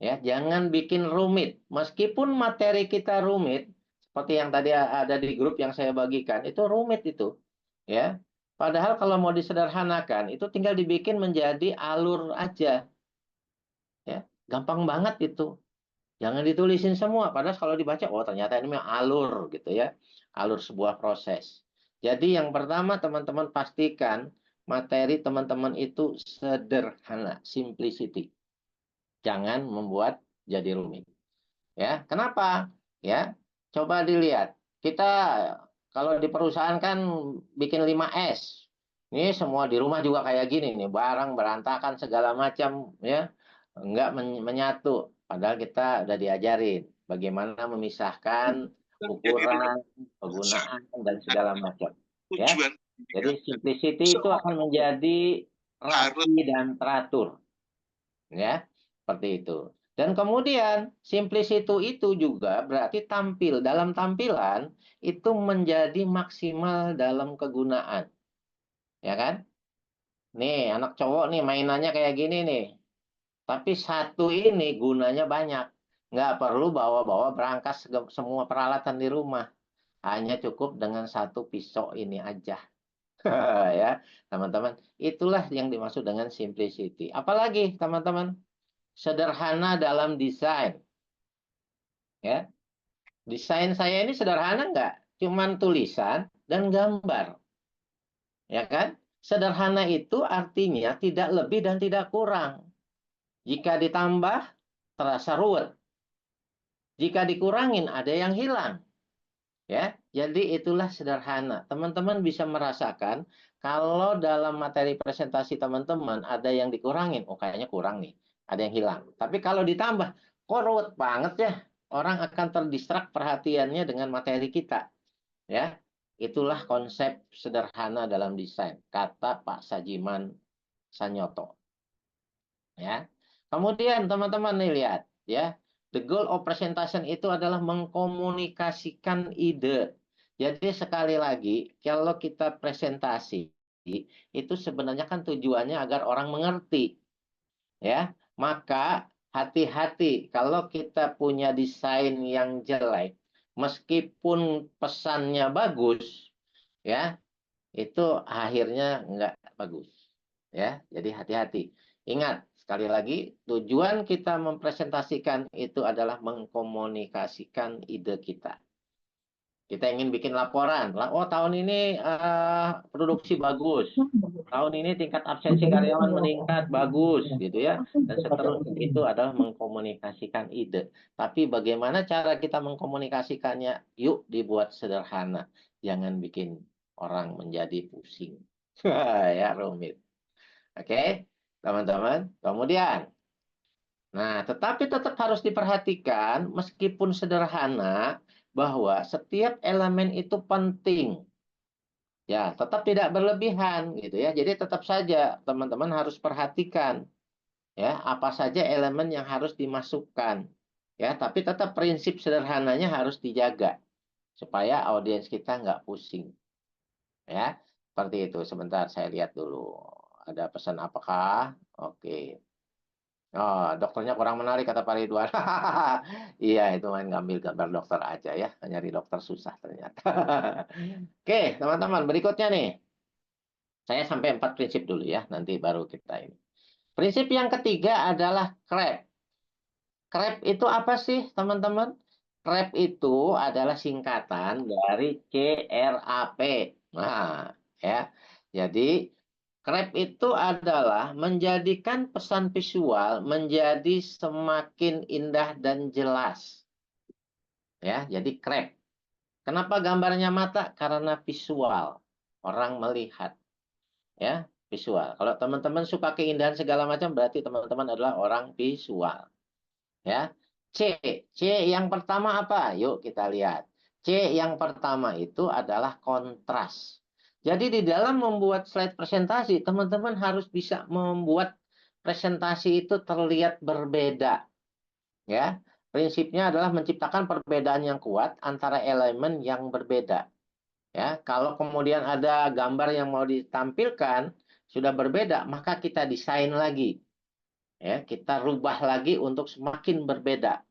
Ya, jangan bikin rumit. Meskipun materi kita rumit, seperti yang tadi ada di grup yang saya bagikan, itu rumit itu. Ya. Padahal kalau mau disederhanakan, itu tinggal dibikin menjadi alur aja. Ya, gampang banget itu. Jangan ditulisin semua, padahal kalau dibaca, oh ternyata ini memang alur gitu ya. Alur sebuah proses. Jadi yang pertama teman-teman pastikan materi teman-teman itu sederhana, simplicity. Jangan membuat jadi rumit. Ya, kenapa? Ya, coba dilihat. Kita kalau di perusahaan kan bikin 5S. Ini semua di rumah juga kayak gini nih, barang berantakan segala macam ya. Enggak menyatu. Padahal kita udah diajarin bagaimana memisahkan ukuran, penggunaan dan segala macam. Ya. Jadi simplicity itu akan menjadi rapi dan teratur. Ya, seperti itu. Dan kemudian simplicity itu juga berarti tampil dalam tampilan itu menjadi maksimal dalam kegunaan. Ya kan? Nih, anak cowok nih mainannya kayak gini nih. Tapi satu ini gunanya banyak. Nggak perlu bawa-bawa berangkas semua peralatan di rumah. Hanya cukup dengan satu pisau ini aja. Ya, teman-teman. Itulah yang dimaksud dengan simplicity. Apalagi, teman-teman? Sederhana dalam desain. Ya, desain saya ini sederhana nggak? Cuman tulisan dan gambar. Ya kan? Sederhana itu artinya tidak lebih dan tidak kurang. Jika ditambah, terasa ruwet. Jika dikurangin, ada yang hilang. Ya, jadi itulah sederhana. Teman-teman bisa merasakan kalau dalam materi presentasi teman-teman ada yang dikurangin, oh kayaknya kurang nih, ada yang hilang. Tapi kalau ditambah, kok ruwet banget ya? Orang akan terdistrak perhatiannya dengan materi kita. Ya, itulah konsep sederhana dalam desain, kata Pak Sajiman Sanyoto. Ya. Kemudian teman-teman nih lihat ya, the goal of presentation itu adalah mengkomunikasikan ide. Jadi sekali lagi kalau kita presentasi itu sebenarnya kan tujuannya agar orang mengerti. Ya, maka hati-hati kalau kita punya desain yang jelek, meskipun pesannya bagus, ya itu akhirnya nggak bagus. Ya, jadi hati-hati. Ingat, sekali lagi, tujuan kita mempresentasikan itu adalah mengkomunikasikan ide kita. Kita ingin bikin laporan. Oh, tahun ini produksi bagus. Tahun ini tingkat absensi karyawan meningkat, bagus, gitu ya. Dan seterusnya itu adalah mengkomunikasikan ide. Tapi bagaimana cara kita mengkomunikasikannya? Yuk dibuat sederhana. Jangan bikin orang menjadi pusing. Ya, rumit. Oke, teman-teman. Kemudian, nah, tetapi tetap harus diperhatikan, meskipun sederhana, bahwa setiap elemen itu penting. Ya, tetap tidak berlebihan gitu ya. Jadi tetap saja teman-teman harus perhatikan ya apa saja elemen yang harus dimasukkan. Ya, tapi tetap prinsip sederhananya harus dijaga supaya audiens kita nggak pusing. Ya, seperti itu. Sebentar saya lihat dulu. Ada pesan apakah? Oke. Oh, dokternya kurang menarik kata Pak Ridwan. Iya, itu main ngambil gambar dokter aja ya. Nyari dokter susah ternyata. Oke, teman-teman, berikutnya nih. Saya sampai 4 prinsip dulu ya, nanti baru kita ini. Prinsip yang ketiga adalah CREB. Krep itu apa sih, teman-teman? Krep itu adalah singkatan dari CRAP. Nah, ya. Jadi, krep itu adalah menjadikan pesan visual menjadi semakin indah dan jelas. Ya, jadi krep. Kenapa gambarnya mata? Karena visual. Orang melihat. Ya, visual. Kalau teman-teman suka keindahan segala macam, berarti teman-teman adalah orang visual. Ya. C yang pertama apa? Yuk kita lihat. C yang pertama itu adalah kontras. Jadi di dalam membuat slide presentasi, teman-teman harus bisa membuat presentasi itu terlihat berbeda. Ya. Prinsipnya adalah menciptakan perbedaan yang kuat antara elemen yang berbeda. Ya, kalau kemudian ada gambar yang mau ditampilkan sudah berbeda, maka kita desain lagi. Ya, kita rubah lagi untuk semakin berbeda.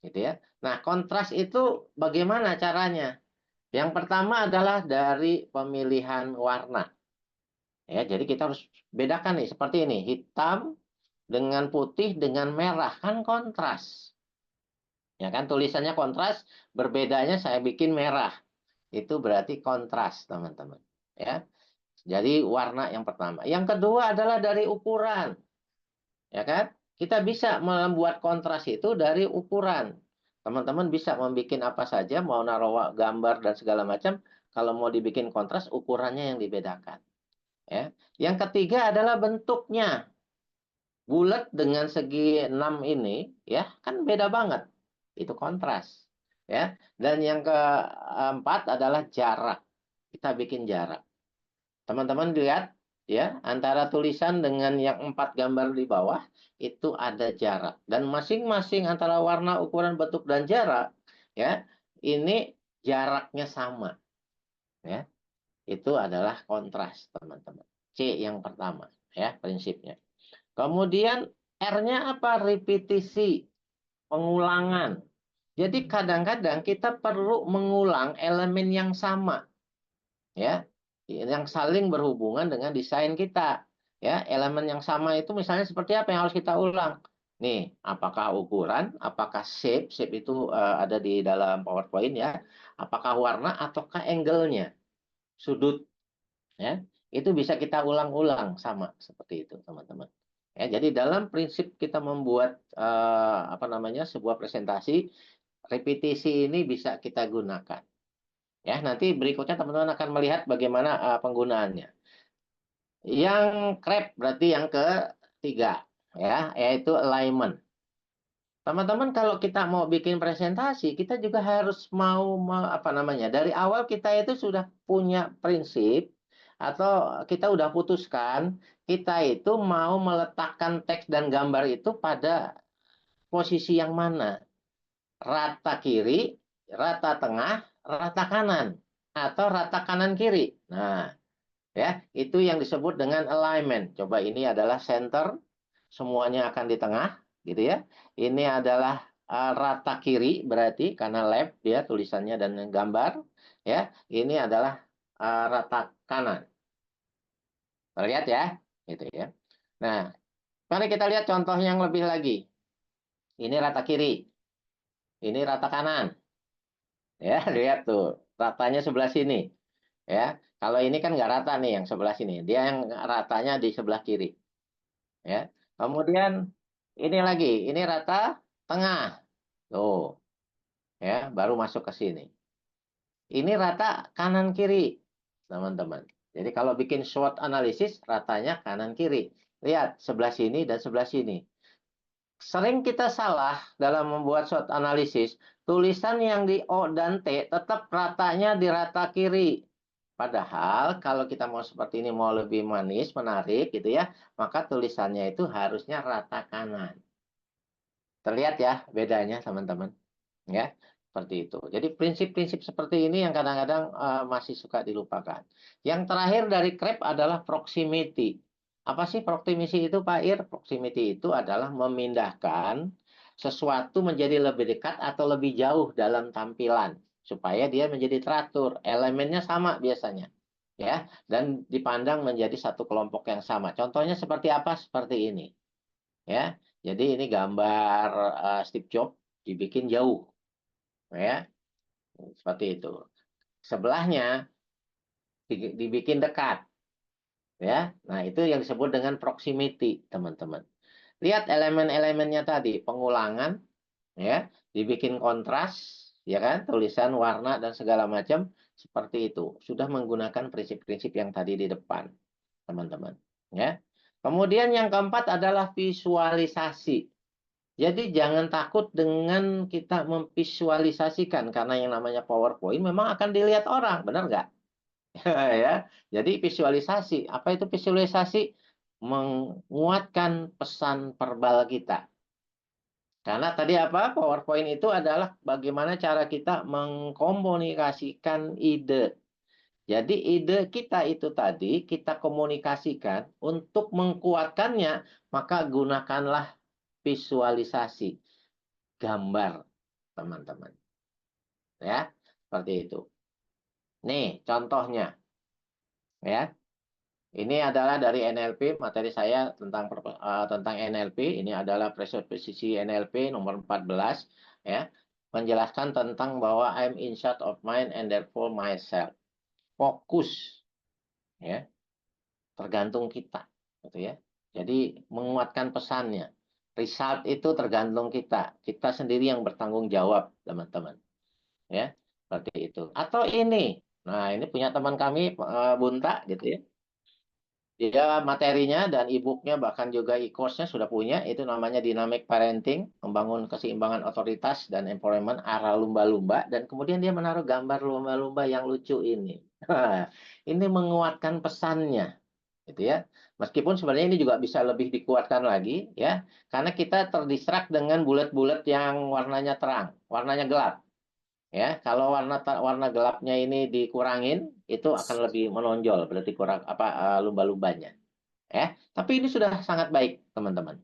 Gitu ya. Nah, kontras itu bagaimana caranya? Yang pertama adalah dari pemilihan warna. Ya, jadi kita harus bedakan nih seperti ini, hitam dengan putih dengan merah kan kontras. Ya kan tulisannya kontras, berbedanya saya bikin merah. Itu berarti kontras, teman-teman. Ya. Jadi warna yang pertama. Yang kedua adalah dari ukuran. Ya kan? Kita bisa membuat kontras itu dari ukuran. Teman-teman bisa membuat apa saja, mau naruh gambar dan segala macam. Kalau mau dibikin kontras, ukurannya yang dibedakan. Ya. Yang ketiga adalah bentuknya. Bulat dengan segi 6 ini, ya kan beda banget. Itu kontras. Ya. Dan yang keempat adalah jarak. Kita bikin jarak. Teman-teman lihat ya, antara tulisan dengan yang 4 gambar di bawah itu ada jarak dan masing-masing antara warna, ukuran, bentuk dan jarak ya, ini jaraknya sama ya. Itu adalah kontras, teman-teman. C yang pertama ya, prinsipnya. Kemudian R-nya apa? Repetisi, pengulangan. Jadi kadang-kadang kita perlu mengulang elemen yang sama ya, yang saling berhubungan dengan desain kita ya. Elemen yang sama itu misalnya seperti apa yang harus kita ulang nih? Apakah ukuran, apakah shape itu ada di dalam PowerPoint ya, apakah warna ataukah angle-nya, sudut ya, itu bisa kita ulang-ulang sama seperti itu, teman-teman ya. Jadi dalam prinsip kita membuat apa namanya, sebuah presentasi, repetisi ini bisa kita gunakan. Ya, nanti berikutnya teman-teman akan melihat bagaimana penggunaannya. Yang krep berarti yang ketiga, ya, yaitu alignment. Teman-teman, kalau kita mau bikin presentasi, kita juga harus mau apa namanya? Dari awal kita itu sudah punya prinsip atau kita udah putuskan kita itu mau meletakkan teks dan gambar itu pada posisi yang mana? Rata kiri, rata tengah, rata kanan, atau rata kanan kiri. Nah, ya, itu yang disebut dengan alignment. Coba ini adalah center, semuanya akan di tengah, gitu ya. Ini adalah rata kiri berarti karena left dia tulisannya dan gambar, ya. Ini adalah rata kanan. Terlihat ya, gitu ya. Nah, mari kita lihat contoh yang lebih lagi. Ini rata kiri, ini rata kanan. Ya, lihat tuh, ratanya sebelah sini. Ya, kalau ini kan nggak rata nih yang sebelah sini. Dia yang ratanya di sebelah kiri. Ya, kemudian ini lagi, ini rata tengah. Tuh, ya, baru masuk ke sini. Ini rata kanan kiri, teman-teman. Jadi kalau bikin SWOT analisis, ratanya kanan kiri. Lihat, sebelah sini dan sebelah sini. Sering kita salah dalam membuat SWOT analisis, tulisan yang di O dan T tetap ratanya di rata kiri. Padahal kalau kita mau seperti ini, mau lebih manis, menarik gitu ya, maka tulisannya itu harusnya rata kanan. Terlihat ya bedanya, teman-teman. Ya, seperti itu. Jadi prinsip-prinsip seperti ini yang kadang-kadang masih suka dilupakan. Yang terakhir dari krep adalah proximity. Apa sih proximity itu, Pak Ir? Proximity itu adalah memindahkan sesuatu menjadi lebih dekat atau lebih jauh dalam tampilan supaya dia menjadi teratur. Elemennya sama biasanya, ya, dan dipandang menjadi satu kelompok yang sama. Contohnya seperti apa? Seperti ini, ya. Jadi ini gambar Steve Jobs dibikin jauh, ya, seperti itu. Sebelahnya dibikin dekat, ya. Nah, itu yang disebut dengan proximity, teman-teman. Lihat elemen-elemennya tadi, pengulangan, ya, dibikin kontras, ya kan, tulisan, warna dan segala macam seperti itu. Sudah menggunakan prinsip-prinsip yang tadi di depan, teman-teman, ya. Kemudian yang keempat adalah visualisasi. Jadi jangan takut dengan kita memvisualisasikan karena yang namanya PowerPoint memang akan dilihat orang, benar nggak? Ya. Jadi visualisasi, apa itu visualisasi? Menguatkan pesan verbal kita. Karena tadi apa? PowerPoint itu adalah bagaimana cara kita mengkomunikasikan ide. Jadi ide kita itu tadi kita komunikasikan untuk mengkuatkannya, maka gunakanlah visualisasi gambar, teman-teman. Ya, seperti itu. Nih, contohnya. Ya. Ini adalah dari NLP, materi saya tentang NLP. Ini adalah presupposisi NLP nomor 14, ya. Menjelaskan tentang bahwa I'm inside of mind and therefore myself. Fokus, ya. Tergantung kita, gitu ya. Jadi menguatkan pesannya. Result itu tergantung kita. Kita sendiri yang bertanggung jawab, teman-teman. Ya, seperti itu. Atau ini. Nah, ini punya teman kami Bunta, gitu ya. Dia materinya dan e-booknya bahkan juga e-course-nya sudah punya, itu namanya Dynamic Parenting, membangun keseimbangan otoritas dan empowerment arah lumba-lumba, dan kemudian dia menaruh gambar lumba-lumba yang lucu ini. Ini menguatkan pesannya, gitu ya. Meskipun sebenarnya ini juga bisa lebih dikuatkan lagi, ya, karena kita terdistrak dengan bulat-bulat yang warnanya terang, warnanya gelap. Ya, kalau warna gelapnya ini dikurangin, itu akan lebih menonjol, berarti kurang apa lumba-lumbanya. Ya, tapi ini sudah sangat baik, teman-teman.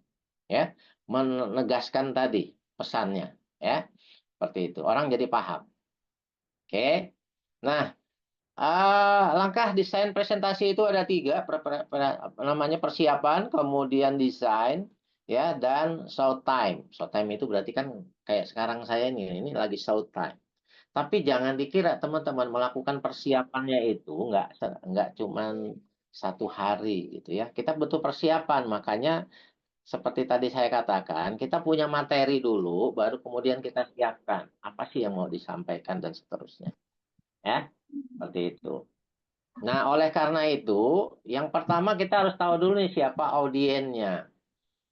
Ya, menegaskan tadi pesannya, ya, seperti itu. Orang jadi paham. Oke. Nah, langkah desain presentasi itu ada 3, namanya persiapan, kemudian desain, ya, dan show time. Show time itu berarti kan kayak sekarang saya ini lagi show time. Tapi jangan dikira teman-teman melakukan persiapannya itu nggak cuman 1 hari gitu ya. Kita butuh persiapan, makanya seperti tadi saya katakan, kita punya materi dulu, baru kemudian kita siapkan apa sih yang mau disampaikan dan seterusnya. Ya, seperti itu. Nah, oleh karena itu, yang pertama kita harus tahu dulu nih siapa audiennya.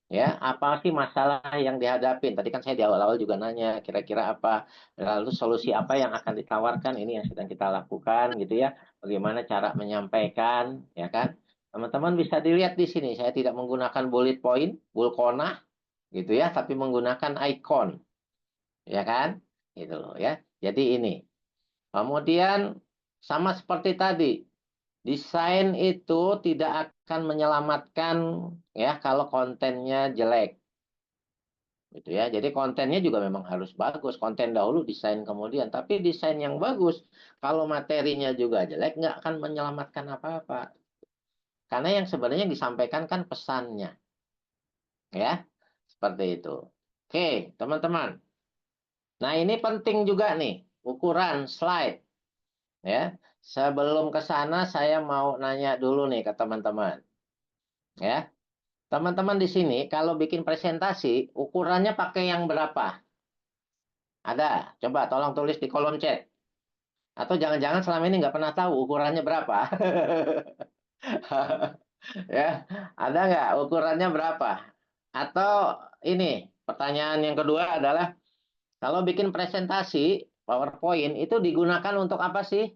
Ya, apa sih masalah yang dihadapin? Tadi kan saya di awal-awal juga nanya, kira-kira apa, lalu solusi apa yang akan ditawarkan, ini yang sedang kita lakukan, gitu ya. Bagaimana cara menyampaikan, ya kan? Teman-teman bisa dilihat di sini, saya tidak menggunakan bullet point, bulkona, gitu ya, tapi menggunakan icon, ya kan? Gitu loh ya. Jadi ini. Kemudian sama seperti tadi, desain itu tidak akan menyelamatkan ya kalau kontennya jelek. Gitu ya. Jadi kontennya juga memang harus bagus. Konten dahulu, desain kemudian. Tapi desain yang bagus, kalau materinya juga jelek, nggak akan menyelamatkan apa-apa. Karena yang sebenarnya disampaikan kan pesannya. Ya, seperti itu. Oke, teman-teman. Nah, ini penting juga nih, ukuran slide. Ya, sebelum ke sana saya mau nanya dulu nih ke teman-teman. Ya, teman-teman di sini kalau bikin presentasi, ukurannya pakai yang berapa? Ada, coba tolong tulis di kolom chat. Atau jangan-jangan selama ini nggak pernah tahu ukurannya berapa? Ya, ada nggak ukurannya berapa? Atau ini, pertanyaan yang kedua adalah, kalau bikin presentasi, PowerPoint itu digunakan untuk apa sih?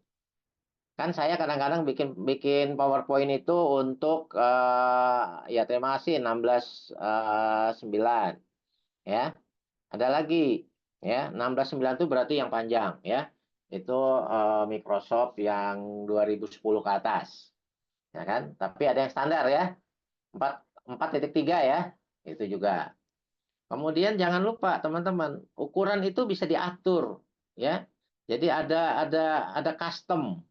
Kan saya kadang-kadang bikin bikin PowerPoint itu untuk, ya terima kasih, 16:9. Ya. Ada lagi, ya, 16:9 itu berarti yang panjang, ya. Itu Microsoft yang 2010 ke atas. Ya kan? Tapi ada yang standar ya. 4.3 ya. Itu juga. Kemudian jangan lupa teman-teman, ukuran itu bisa diatur, ya. Jadi ada custom,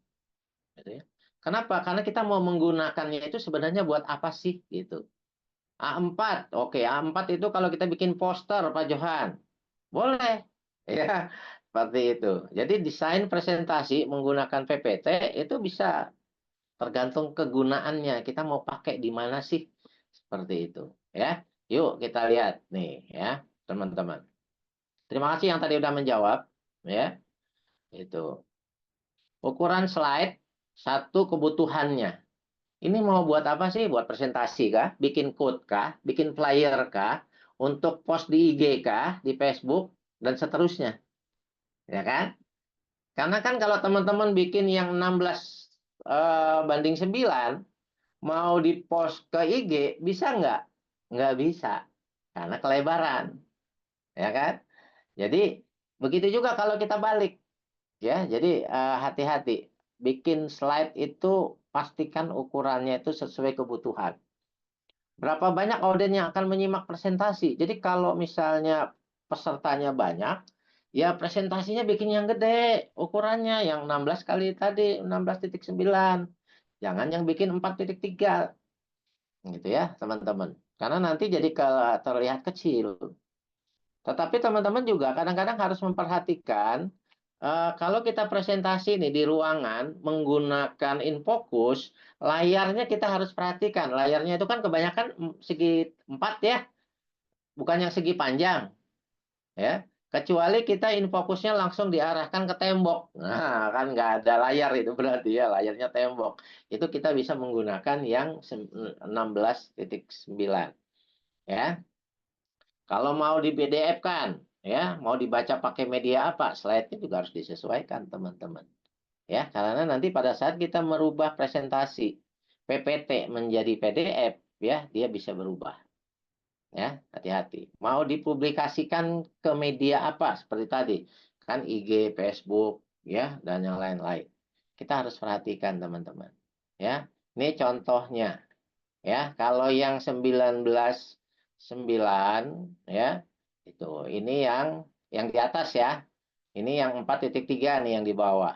gitu ya. Kenapa? Karena kita mau menggunakannya itu sebenarnya buat apa sih gitu. A4. Oke, A4 itu kalau kita bikin poster, Pak Johan. Boleh. Ya, seperti itu. Jadi desain presentasi menggunakan PPT itu bisa tergantung kegunaannya. Kita mau pakai di mana sih? Seperti itu. Ya. Yuk kita lihat nih ya, teman-teman. Terima kasih yang tadi udah menjawab. Ya, itu. Ukuran slide, satu kebutuhannya. Ini mau buat apa sih? Buat presentasi kah? Bikin quote kah? Bikin flyer kah? Untuk post di IG kah? Di Facebook? Dan seterusnya. Ya kan? Karena kan kalau teman-teman bikin yang 16 banding 9, mau di post ke IG, bisa nggak? Nggak bisa. Karena kelebaran. Ya kan? Jadi, begitu juga kalau kita balik. Ya, jadi hati-hati. Bikin slide itu pastikan ukurannya itu sesuai kebutuhan. Berapa banyak audien yang akan menyimak presentasi? Jadi kalau misalnya pesertanya banyak, ya presentasinya bikin yang gede, ukurannya yang 16 kali tadi, 16,9. Jangan yang bikin 4,3. Gitu ya, teman-teman. Karena nanti jadi terlihat kecil. Tetapi teman-teman juga kadang-kadang harus memperhatikan kalau kita presentasi nih di ruangan menggunakan infocus, layarnya kita harus perhatikan. Layarnya itu kan kebanyakan segi 4 ya, bukan yang segi panjang. Ya, kecuali kita infokusnya langsung diarahkan ke tembok. Nah, kan nggak ada layar itu berarti ya, layarnya tembok. Itu kita bisa menggunakan yang 16,9. Ya. Kalau mau di PDF kan, ya, mau dibaca pakai media apa, slide-nya juga harus disesuaikan, teman-teman. Ya, karena nanti pada saat kita merubah presentasi PPT menjadi PDF, ya, dia bisa berubah. Ya, hati-hati. Mau dipublikasikan ke media apa seperti tadi, kan IG, Facebook, ya, dan yang lain-lain. Kita harus perhatikan, teman-teman. Ya, ini contohnya. Ya, kalau yang 19,9 ya, itu ini yang di atas ya. Ini yang 4,3 nih yang di bawah.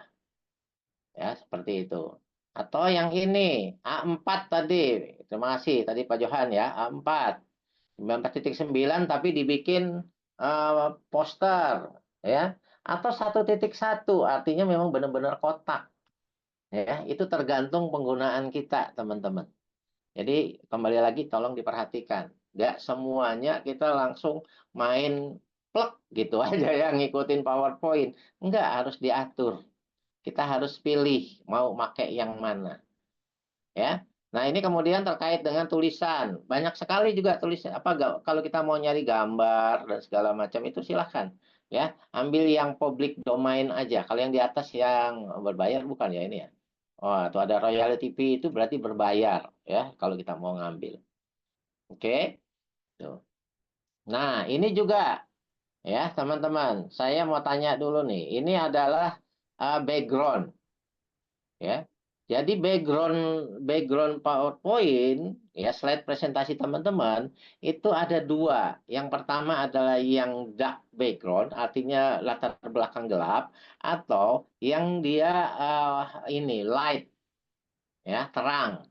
Ya, seperti itu. Atau yang ini A4 tadi. Terima kasih tadi Pak Johan ya, A4. 19,9 tapi dibikin poster ya. Atau 1,1 artinya memang benar-benar kotak. Ya, itu tergantung penggunaan kita, teman-teman. Jadi kembali lagi tolong diperhatikan. Nggak semuanya kita langsung main plek gitu aja ya ngikutin PowerPoint. Nggak, harus diatur. Kita harus pilih mau pakai yang mana. Ya. Nah, ini kemudian terkait dengan tulisan. Banyak sekali juga tulisan kalau kita mau nyari gambar dan segala macam itu silahkan. Ya, ambil yang public domain aja. Kalau yang di atas yang berbayar bukan ya ini ya. Oh, itu ada royalty fee itu berarti berbayar ya kalau kita mau ngambil. Oke. Tuh. Nah, ini juga ya, teman-teman. Saya mau tanya dulu nih. Ini adalah background ya. Jadi background PowerPoint ya, slide presentasi teman-teman itu ada dua. Yang pertama adalah yang dark background, artinya latar belakang gelap, atau yang dia ini light ya, terang.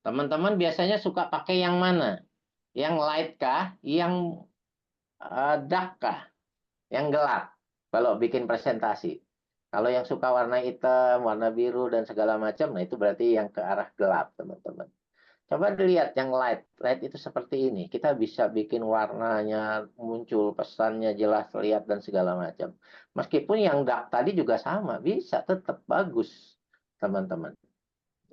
Teman-teman biasanya suka pakai yang mana? Yang light kah? Yang dark kah? Yang gelap kalau bikin presentasi. Kalau yang suka warna hitam, warna biru, dan segala macam, nah itu berarti yang ke arah gelap, teman-teman. Coba dilihat yang light. Light itu seperti ini. Kita bisa bikin warnanya muncul, pesannya jelas, lihat, dan segala macam. Meskipun yang dark tadi juga sama, bisa tetap bagus, teman-teman.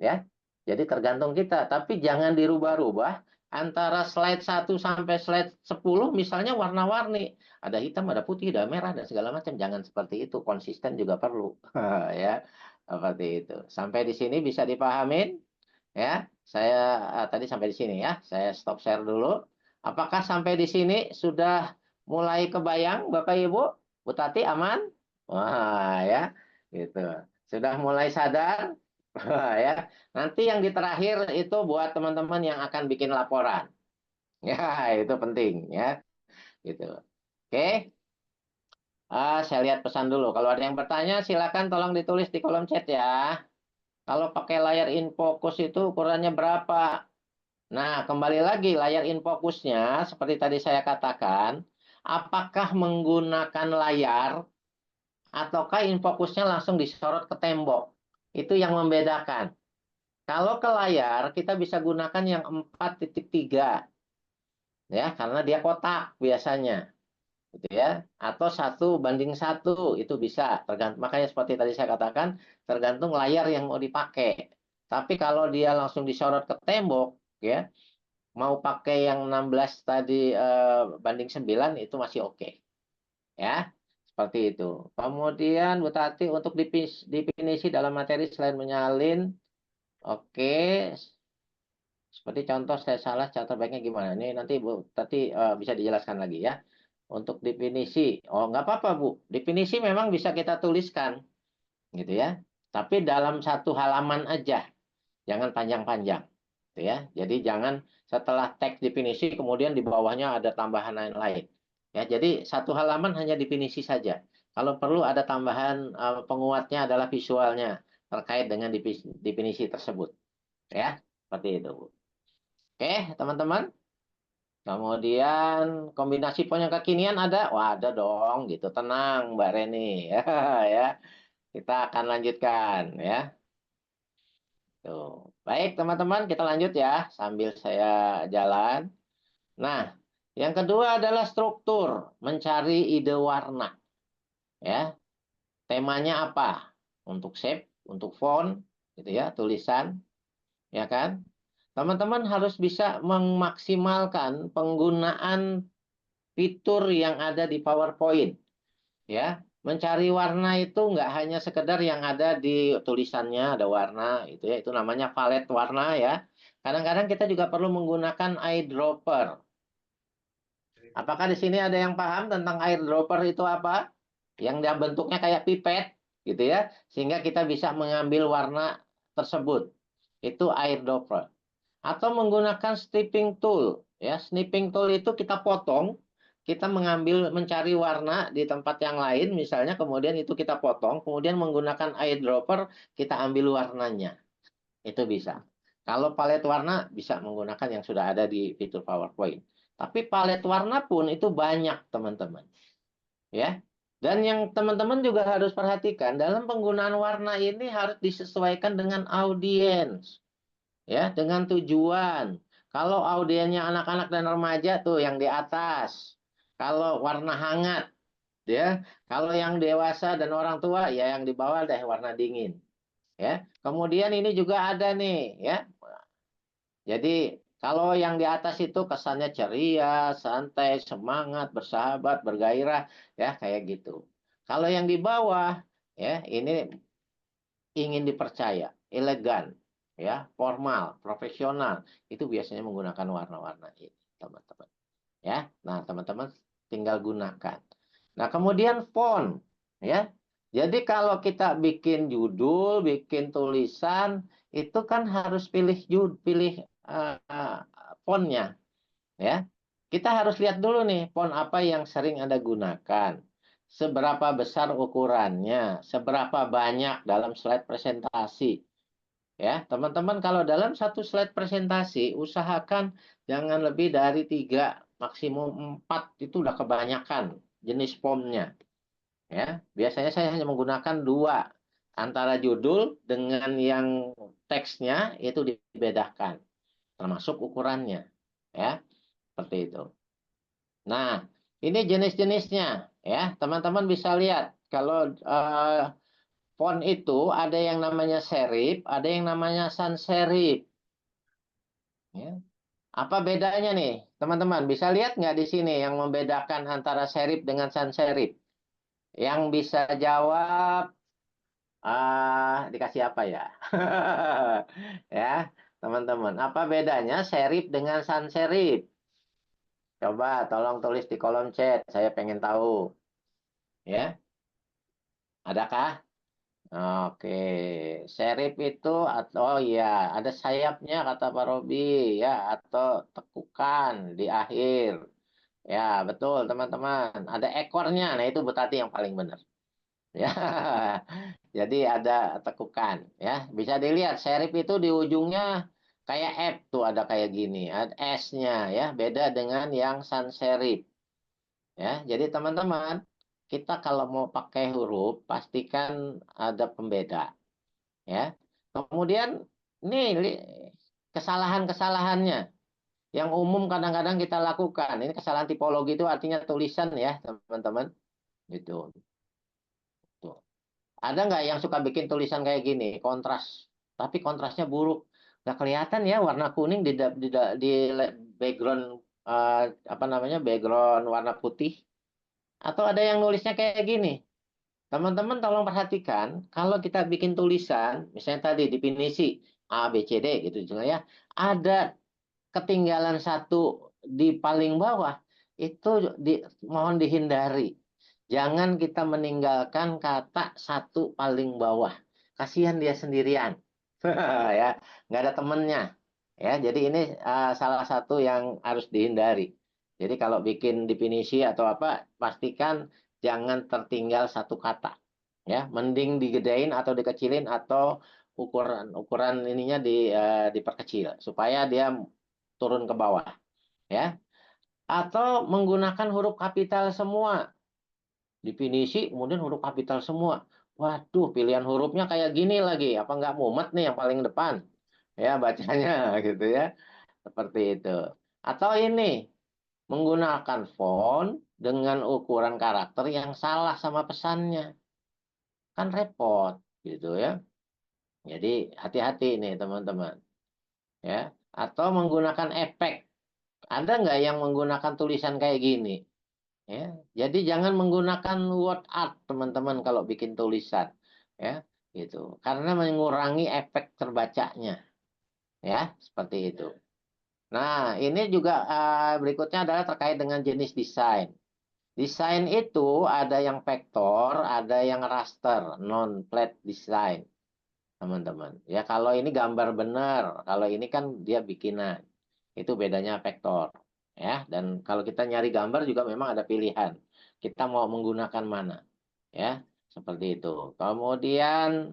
Ya, jadi tergantung kita. Tapi jangan dirubah-rubah. Antara slide 1 sampai slide 10 misalnya warna-warni. Ada hitam, ada putih, ada merah, dan segala macam. Jangan seperti itu. Konsisten juga perlu. Ya, seperti itu. Sampai di sini bisa dipahamin? Ya, saya tadi sampai di sini ya. Saya stop share dulu. Apakah sampai di sini sudah mulai kebayang Bapak Ibu? Bu Tati aman? Wah, ya. Gitu. Sudah mulai sadar? Wah, ya. Nanti yang di terakhir itu buat teman-teman yang akan bikin laporan. Ya, itu penting ya. Gitu. Oke. Saya lihat pesan dulu. Kalau ada yang bertanya silakan tolong ditulis di kolom chat ya. Kalau pakai layar infocus itu ukurannya berapa? Nah, kembali lagi layar in fokusnya seperti tadi saya katakan, apakah menggunakan layar ataukah in fokusnya langsung disorot ke tembok? Itu yang membedakan. Kalau ke layar kita bisa gunakan yang 4.3 ya, karena dia kotak biasanya, gitu ya. Atau 1:1 itu bisa. Tergantung, makanya seperti tadi saya katakan, tergantung layar yang mau dipakai. Tapi kalau dia langsung disorot ke tembok, ya, mau pakai yang 16 tadi banding 9 itu masih oke. Ya, seperti itu. Kemudian Bu Tati untuk definisi dalam materi selain menyalin, oke. Seperti contoh saya salah, contoh baiknya gimana? Ini nanti Bu Tati bisa dijelaskan lagi ya. Untuk definisi, oh nggak apa-apa Bu. Definisi memang bisa kita tuliskan, gitu ya. Tapi dalam satu halaman aja, jangan panjang-panjang, gitu ya. Jadi jangan setelah teks definisi kemudian di bawahnya ada tambahan lain-lain. Ya, jadi satu halaman hanya definisi saja. Kalau perlu ada tambahan penguatnya adalah visualnya terkait dengan definisi tersebut, ya. Seperti itu Bu. Oke, teman-teman. Kemudian kombinasi pon yang kekinian ada? Wah, ada dong gitu. Tenang Mbak Reni ya. Kita akan lanjutkan ya. Tuh. Baik, teman-teman, kita lanjut ya sambil saya jalan. Nah, yang kedua adalah struktur, mencari ide warna ya. Temanya apa? Untuk shape, untuk font gitu ya, tulisan ya kan? Teman-teman harus bisa memaksimalkan penggunaan fitur yang ada di PowerPoint. Ya, mencari warna itu nggak hanya sekedar yang ada di tulisannya ada warna, itu ya, itu namanya palet warna ya. Kadang-kadang kita juga perlu menggunakan eyedropper. Apakah di sini ada yang paham tentang eyedropper itu apa? Yang dia bentuknya kayak pipet, gitu ya, sehingga kita bisa mengambil warna tersebut. Itu eyedropper. Atau menggunakan snipping tool ya, snipping tool itu kita potong, kita mengambil mencari warna di tempat yang lain misalnya, kemudian itu kita potong, kemudian menggunakan eyedropper kita ambil warnanya, itu bisa. Kalau palet warna bisa menggunakan yang sudah ada di fitur PowerPoint, tapi palet warna pun itu banyak teman-teman ya. Dan yang teman-teman juga harus perhatikan dalam penggunaan warna ini harus disesuaikan dengan audiens ya, dengan tujuan. Kalau audiennya anak-anak dan remaja tuh yang di atas. Kalau warna hangat ya. Kalau yang dewasa dan orang tua ya yang di bawah deh warna dingin. Ya. Kemudian ini juga ada nih ya. Jadi kalau yang di atas itu kesannya ceria, santai, semangat, bersahabat, bergairah ya kayak gitu. Kalau yang di bawah ya ini ingin dipercaya, elegan, ya, formal, profesional, itu biasanya menggunakan warna-warna ini, teman-teman. Ya, nah teman-teman tinggal gunakan. Nah kemudian font, ya. Jadi kalau kita bikin judul, bikin tulisan, itu kan harus pilih fontnya, ya. Kita harus lihat dulu nih font apa yang sering Anda gunakan. Seberapa besar ukurannya, seberapa banyak dalam slide presentasi. Ya, teman-teman kalau dalam satu slide presentasi usahakan jangan lebih dari 3, maksimum 4 itu udah kebanyakan jenis fontnya. Ya, biasanya saya hanya menggunakan 2. Antara judul dengan yang teksnya itu dibedakan, termasuk ukurannya. Ya, seperti itu. Nah, ini jenis-jenisnya ya. Teman-teman bisa lihat kalau font itu ada yang namanya serif, ada yang namanya sans serif. Ya. Apa bedanya nih, teman-teman? Bisa lihat nggak di sini yang membedakan antara serif dengan sans serif? Yang bisa jawab, dikasih apa ya? Ya, teman-teman. Apa bedanya serif dengan sans serif? Coba tolong tulis di kolom chat. Saya pengen tahu. Ya, adakah? Oke, serif itu atau oh ya ada sayapnya kata Pak Robi ya, atau tekukan di akhir. Ya, betul teman-teman. Ada ekornya. Nah, itu Bu Tati yang paling benar. Ya. Jadi ada tekukan ya. Bisa dilihat serif itu di ujungnya Kayak F tuh ada kayak gini, ada S-nya ya, beda dengan yang sans serif. Ya, jadi teman-teman, kita kalau mau pakai huruf pastikan ada pembeda ya. Kemudian nih kesalahan-kesalahannya yang umum kadang-kadang kita lakukan. Ini kesalahan tipologi itu artinya tulisan ya, teman-teman. Gitu. Tuh. Ada nggak yang suka bikin tulisan kayak gini, kontras, tapi kontrasnya buruk, nggak kelihatan ya warna kuning di background apa namanya background warna putih, atau ada yang nulisnya kayak gini. Teman-teman tolong perhatikan, kalau kita bikin tulisan, misalnya tadi definisi A, B, C, D gitu ya, ada ketinggalan satu di paling bawah, itu mohon dihindari. Jangan kita meninggalkan kata satu paling bawah. Kasihan dia sendirian. Ya, nggak ada temennya. Ya, jadi ini salah satu yang harus dihindari. Jadi kalau bikin definisi atau apa, pastikan jangan tertinggal satu kata. Ya, mending digedein atau dikecilin atau ukuran ininya diperkecil supaya dia turun ke bawah. Ya, atau menggunakan huruf kapital semua. Definisi kemudian huruf kapital semua. Waduh, pilihan hurufnya kayak gini lagi. Apa nggak mumet nih yang paling depan? Ya, bacanya gitu ya. Seperti itu. Atau ini, menggunakan font dengan ukuran karakter yang salah sama pesannya. Kan repot gitu ya. Jadi hati-hati nih teman-teman. Ya. Atau menggunakan efek. Ada nggak yang menggunakan tulisan kayak gini? Ya, jadi jangan menggunakan word art teman-teman kalau bikin tulisan, ya, gitu. Karena mengurangi efek terbacanya, ya, seperti itu. Nah, ini juga berikutnya adalah terkait dengan jenis desain. Desain itu ada yang vektor, ada yang raster, non-flat design, teman-teman. Ya, kalau ini gambar benar, kalau ini kan dia bikinan. Itu bedanya vektor. Ya, dan kalau kita nyari gambar juga memang ada pilihan. Kita mau menggunakan mana? Ya, seperti itu. Kemudian,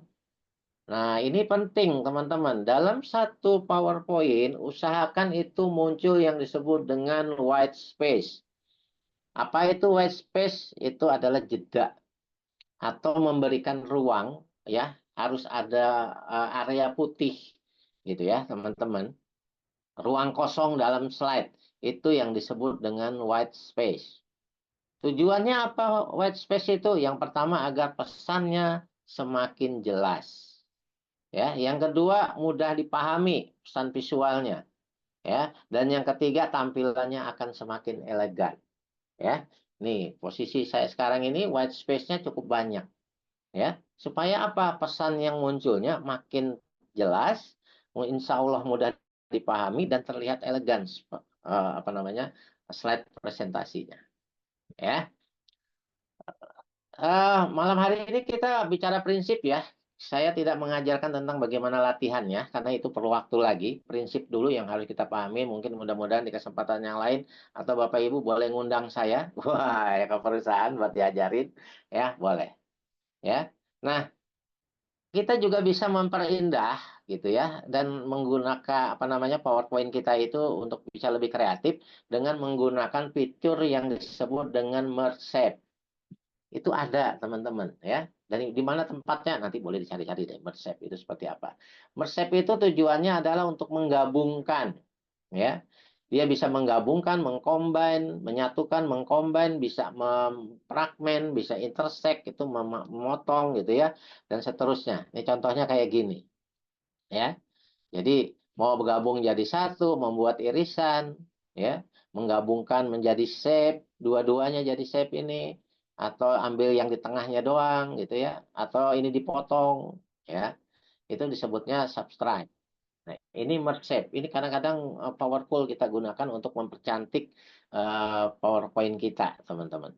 nah ini penting teman-teman. Dalam satu PowerPoint, usahakan itu muncul yang disebut dengan white space. Apa itu white space? Itu adalah jeda atau memberikan ruang, ya, harus ada area putih, gitu ya, teman-teman. Ruang kosong dalam slide itu yang disebut dengan white space. Tujuannya apa white space itu? Yang pertama agar pesannya semakin jelas. Ya, yang kedua mudah dipahami pesan visualnya. Ya, dan yang ketiga tampilannya akan semakin elegan. Ya. Nih, posisi saya sekarang ini white space-nya cukup banyak. Ya, supaya apa? Pesan yang munculnya makin jelas, insya Allah mudah dipahami dan terlihat elegan apa namanya slide presentasinya. Ya, malam hari ini kita bicara prinsip ya. Saya tidak mengajarkan tentang bagaimana latihannya karena itu perlu waktu lagi. Prinsip dulu yang harus kita pahami. Mungkin mudah-mudahan di kesempatan yang lain atau Bapak Ibu boleh ngundang saya, wah, ya, ke perusahaan buat diajarin, ya boleh. Ya, nah kita juga bisa memperindah gitu ya dan menggunakan apa namanya PowerPoint kita itu untuk bisa lebih kreatif dengan menggunakan fitur yang disebut dengan merge shape. Itu ada teman-teman ya. Dan di mana tempatnya nanti boleh dicari-cari deh merge shape itu seperti apa. Merge shape itu tujuannya adalah untuk menggabungkan ya. Dia bisa menggabungkan, mengcombine, menyatukan, mengcombine, bisa memfragmen, bisa intersect, itu memotong gitu ya, dan seterusnya. Ini contohnya kayak gini. Ya. Jadi mau bergabung jadi satu, membuat irisan, ya, menggabungkan menjadi shape, dua-duanya jadi shape ini, atau ambil yang di tengahnya doang gitu ya, atau ini dipotong, ya. Itu disebutnya subtract. Nah, ini merge shape. Ini kadang-kadang powerful kita gunakan untuk mempercantik PowerPoint kita, teman-teman.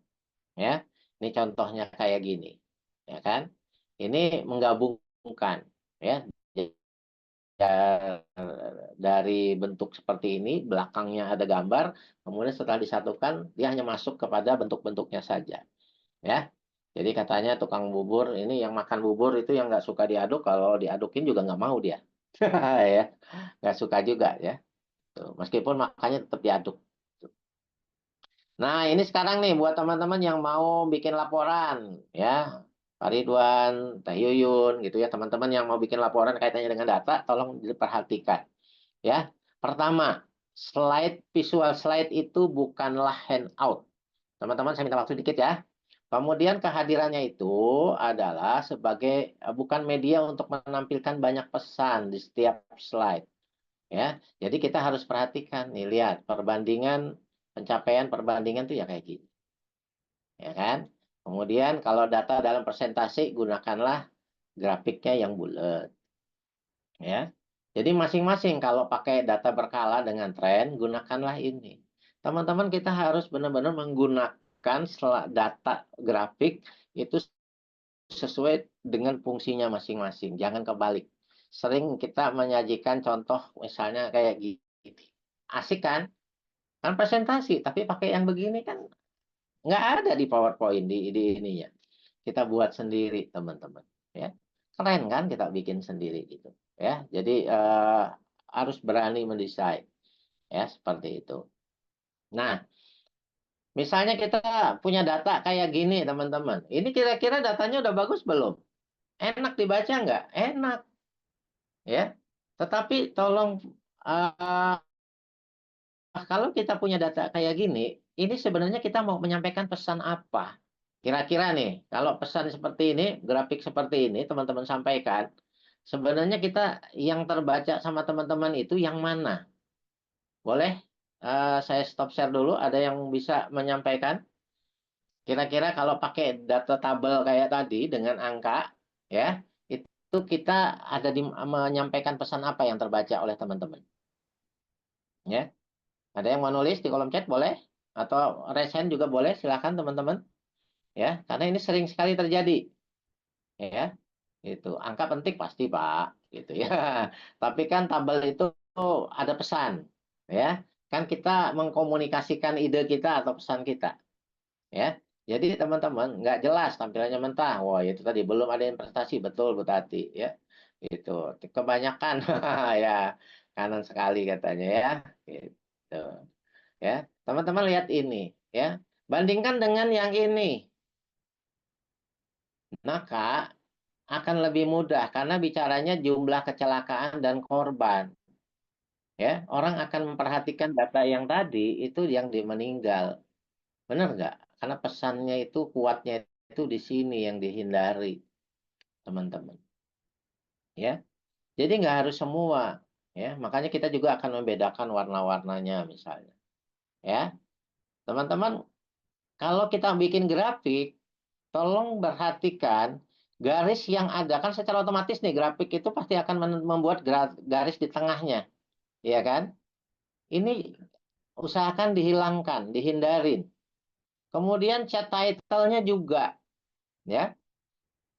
Ya, ini contohnya kayak gini, ya kan? Ini menggabungkan, ya, dari bentuk seperti ini, belakangnya ada gambar, kemudian setelah disatukan, dia hanya masuk kepada bentuk-bentuknya saja, ya. Jadi katanya tukang bubur ini yang makan bubur itu yang nggak suka diaduk, kalau diadukin juga nggak mau dia. ya, nggak suka juga ya. Tuh, meskipun makannya tetap diaduk. Nah, ini sekarang nih buat teman-teman yang mau bikin laporan, ya, Pak Ridwan, Teh Yuyun, gitu ya, teman-teman yang mau bikin laporan kaitannya dengan data, tolong diperhatikan, ya. Pertama, visual slide itu bukanlah handout. Teman-teman, saya minta waktu dikit ya. Kemudian kehadirannya itu adalah sebagai bukan media untuk menampilkan banyak pesan di setiap slide. Ya, jadi kita harus perhatikan nih, lihat perbandingan pencapaian perbandingan tuh ya kayak gini, ya kan? Kemudian kalau data dalam presentasi gunakanlah grafiknya yang bulat, ya. Jadi masing-masing kalau pakai data berkala dengan tren gunakanlah ini. Teman-teman kita harus benar-benar menggunakan data grafik itu sesuai dengan fungsinya masing-masing, jangan kebalik. Sering kita menyajikan contoh misalnya kayak gini. Asik kan? Kan presentasi, tapi pakai yang begini kan nggak ada di PowerPoint di ininya. Kita buat sendiri, teman-teman. Ya, keren kan kita bikin sendiri gitu. Ya, jadi harus berani mendesain. Ya, seperti itu. Nah, misalnya kita punya data kayak gini, teman-teman. Ini kira-kira datanya udah bagus belum? Enak dibaca nggak? Enak. Ya, tetapi tolong kalau kita punya data kayak gini, ini sebenarnya kita mau menyampaikan pesan apa? Kira-kira nih, kalau pesan seperti ini, grafik seperti ini, teman-teman sampaikan, sebenarnya kita yang terbaca sama teman-teman itu yang mana? Boleh saya stop share dulu, ada yang bisa menyampaikan? Kira-kira kalau pakai data tabel kayak tadi dengan angka, ya, itu kita ada menyampaikan pesan apa yang terbaca oleh teman-teman? Ya. Ada yang mau nulis di kolom chat boleh? Atau raise hand juga boleh, silakan teman-teman. Ya, karena ini sering sekali terjadi. Ya, itu angka penting pasti Pak, gitu ya. Tapi kan tabel itu ada pesan, ya. Kan kita mengkomunikasikan ide kita atau pesan kita, ya. Jadi teman-teman nggak jelas tampilannya mentah. Wah, itu tadi belum ada investasi, betul Bu Tati, ya. Itu kebanyakan ya kanan sekali katanya ya. Gitu. Ya, teman-teman lihat ini, ya. Bandingkan dengan yang ini. Maka akan lebih mudah karena bicaranya jumlah kecelakaan dan korban. Ya, orang akan memperhatikan data yang tadi itu yang meninggal. Benar nggak? Karena pesannya itu kuatnya itu di sini yang dihindari, teman-teman. Ya, jadi nggak harus semua. Ya, makanya kita juga akan membedakan warna-warnanya misalnya. Ya, teman-teman, kalau kita bikin grafik, tolong perhatikan garis yang ada. Kan secara otomatis nih grafik itu pasti akan membuat garis di tengahnya. Ya kan? Ini usahakan dihilangkan, dihindarin. Kemudian chat title-nya juga. Ya.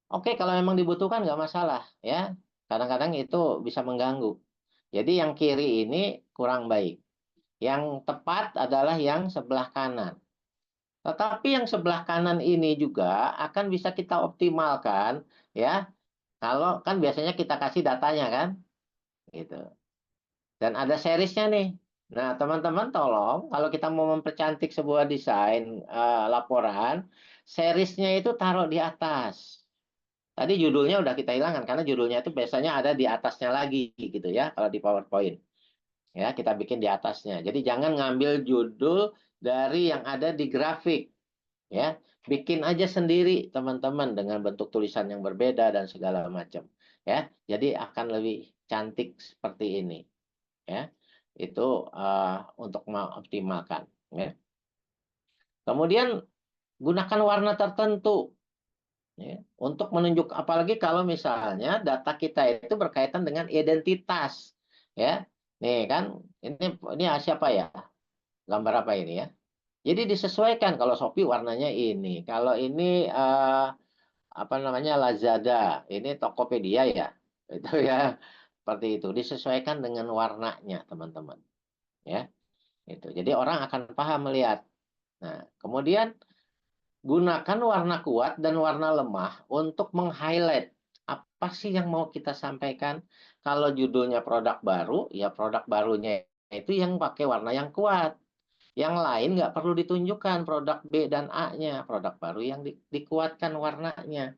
Oke, kalau memang dibutuhkan nggak masalah. Ya. Kadang-kadang itu bisa mengganggu. Jadi yang kiri ini kurang baik. Yang tepat adalah yang sebelah kanan. Tetapi yang sebelah kanan ini juga akan bisa kita optimalkan, ya. Kalau kan biasanya kita kasih datanya kan, gitu. Dan ada seriesnya nih. Nah, teman-teman tolong kalau kita mau mempercantik sebuah desain laporan, seriesnya itu taruh di atas. Tadi judulnya udah kita hilangkan karena judulnya itu biasanya ada di atasnya lagi, gitu ya. Kalau di PowerPoint, ya kita bikin di atasnya. Jadi jangan ngambil judul dari yang ada di grafik. Ya, bikin aja sendiri teman-teman dengan bentuk tulisan yang berbeda dan segala macam, ya. Jadi akan lebih cantik seperti ini, ya. Itu untuk mengoptimalkan, ya. Kemudian gunakan warna tertentu, ya, untuk menunjuk, apalagi kalau misalnya data kita itu berkaitan dengan identitas, ya. Nih kan, ini siapa ya? Gambar apa ini ya? Jadi disesuaikan, kalau Shopee warnanya ini, kalau ini apa namanya Lazada, ini Tokopedia ya, itu ya seperti itu. Disesuaikan dengan warnanya teman-teman, ya. Itu. Jadi orang akan paham melihat. Nah, kemudian gunakan warna kuat dan warna lemah untuk meng-highlight apa sih yang mau kita sampaikan? Kalau judulnya produk baru, ya produk barunya itu yang pakai warna yang kuat. Yang lain nggak perlu ditunjukkan produk B dan A-nya, produk baru yang dikuatkan warnanya.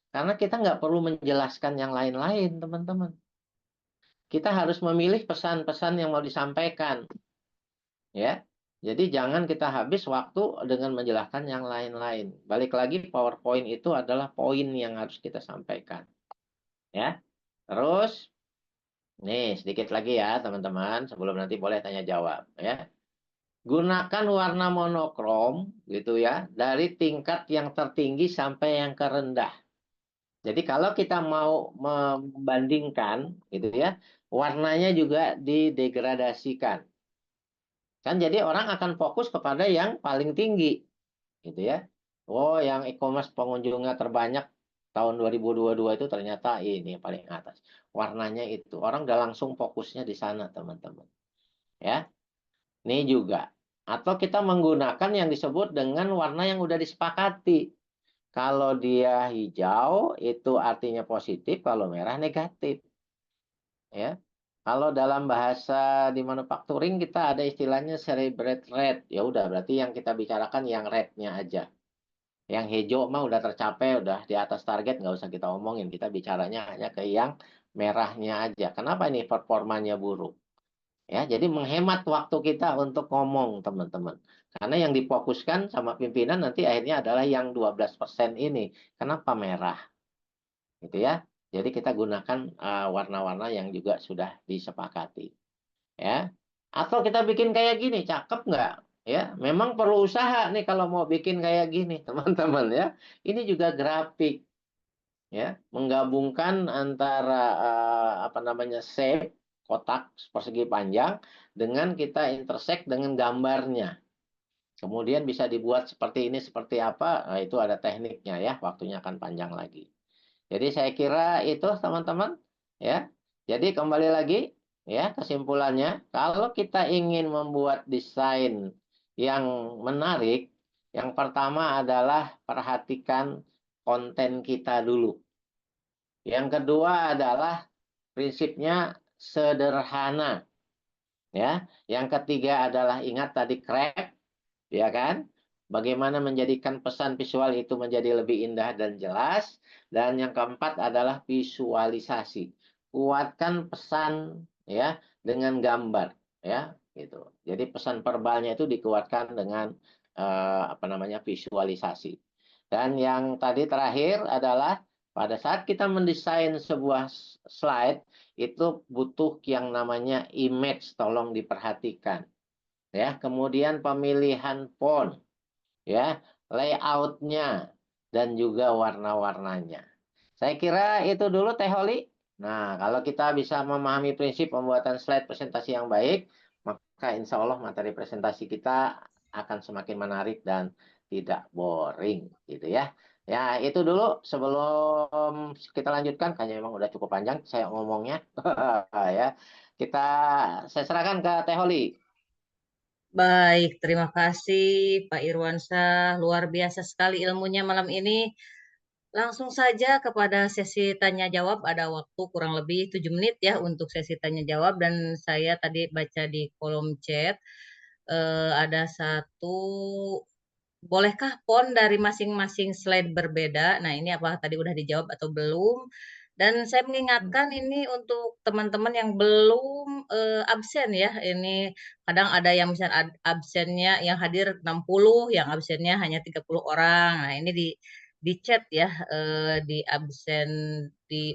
Karena kita nggak perlu menjelaskan yang lain-lain, teman-teman. Kita harus memilih pesan-pesan yang mau disampaikan, ya. Jadi jangan kita habis waktu dengan menjelaskan yang lain-lain. Balik lagi, PowerPoint itu adalah poin yang harus kita sampaikan, ya. Terus, nih sedikit lagi ya, teman-teman, sebelum nanti boleh tanya jawab, ya. Gunakan warna monokrom gitu ya, dari tingkat yang tertinggi sampai yang terendah. Jadi kalau kita mau membandingkan gitu ya, warnanya juga didegradasikan. Kan jadi orang akan fokus kepada yang paling tinggi gitu ya. Oh, yang e-commerce pengunjungnya terbanyak tahun 2022 itu ternyata ini paling atas. Warnanya itu. Orang udah langsung fokusnya di sana, teman-teman. Ya. Ini juga. Atau kita menggunakan yang disebut dengan warna yang udah disepakati. Kalau dia hijau itu artinya positif, kalau merah negatif. Ya. Kalau dalam bahasa di manufacturing kita ada istilahnya celebrate red. Ya udah berarti yang kita bicarakan yang red-nya aja. Yang hijau mah udah tercapai, udah di atas target, nggak usah kita omongin. Kita bicaranya hanya ke yang merahnya aja. Kenapa ini performanya buruk? Ya, jadi menghemat waktu kita untuk ngomong, teman-teman. Karena yang difokuskan sama pimpinan nanti akhirnya adalah yang 12% ini. Kenapa merah? Gitu ya. Jadi kita gunakan warna-warna yang juga sudah disepakati. Ya. Atau kita bikin kayak gini, cakep nggak? Ya, memang perlu usaha nih kalau mau bikin kayak gini, teman-teman ya. Ini juga grafik. Ya, menggabungkan antara apa namanya shape kotak persegi panjang dengan kita intersect dengan gambarnya. Kemudian bisa dibuat seperti ini seperti apa? Nah, itu ada tekniknya ya, waktunya akan panjang lagi. Jadi saya kira itu teman-teman ya. Jadi kembali lagi ya kesimpulannya, kalau kita ingin membuat desain yang menarik, yang pertama adalah perhatikan konten kita dulu. Yang kedua adalah prinsipnya sederhana. Ya. Yang ketiga adalah ingat tadi craft, ya kan? Bagaimana menjadikan pesan visual itu menjadi lebih indah dan jelas. Dan yang keempat adalah visualisasi. Kuatkan pesan ya dengan gambar, ya gitu. Jadi pesan verbalnya itu dikuatkan dengan apa namanya visualisasi. Dan yang tadi terakhir adalah pada saat kita mendesain sebuah slide, itu butuh yang namanya image, tolong diperhatikan. Ya, kemudian pemilihan font, ya, layoutnya, dan juga warna-warnanya. Saya kira itu dulu Teh Holi. Nah, kalau kita bisa memahami prinsip pembuatan slide presentasi yang baik, maka insya Allah materi presentasi kita akan semakin menarik dan tidak boring, gitu ya. Ya, itu dulu sebelum kita lanjutkan, kayaknya memang udah cukup panjang saya ngomongnya. Ya, saya serahkan ke Teh Holi. Baik, terima kasih Pak Irwansyah. Luar biasa sekali ilmunya malam ini. Langsung saja kepada sesi tanya jawab. Ada waktu kurang lebih 7 menit ya untuk sesi tanya jawab. Dan saya tadi baca di kolom chat. Ada satu, bolehkah font dari masing-masing slide berbeda? Nah, ini apa tadi udah dijawab atau belum? Dan saya mengingatkan ini untuk teman-teman yang belum absen ya. Ini kadang ada yang misalnya absennya yang hadir 60, yang absennya hanya 30 orang. Nah, ini di chat ya, di absen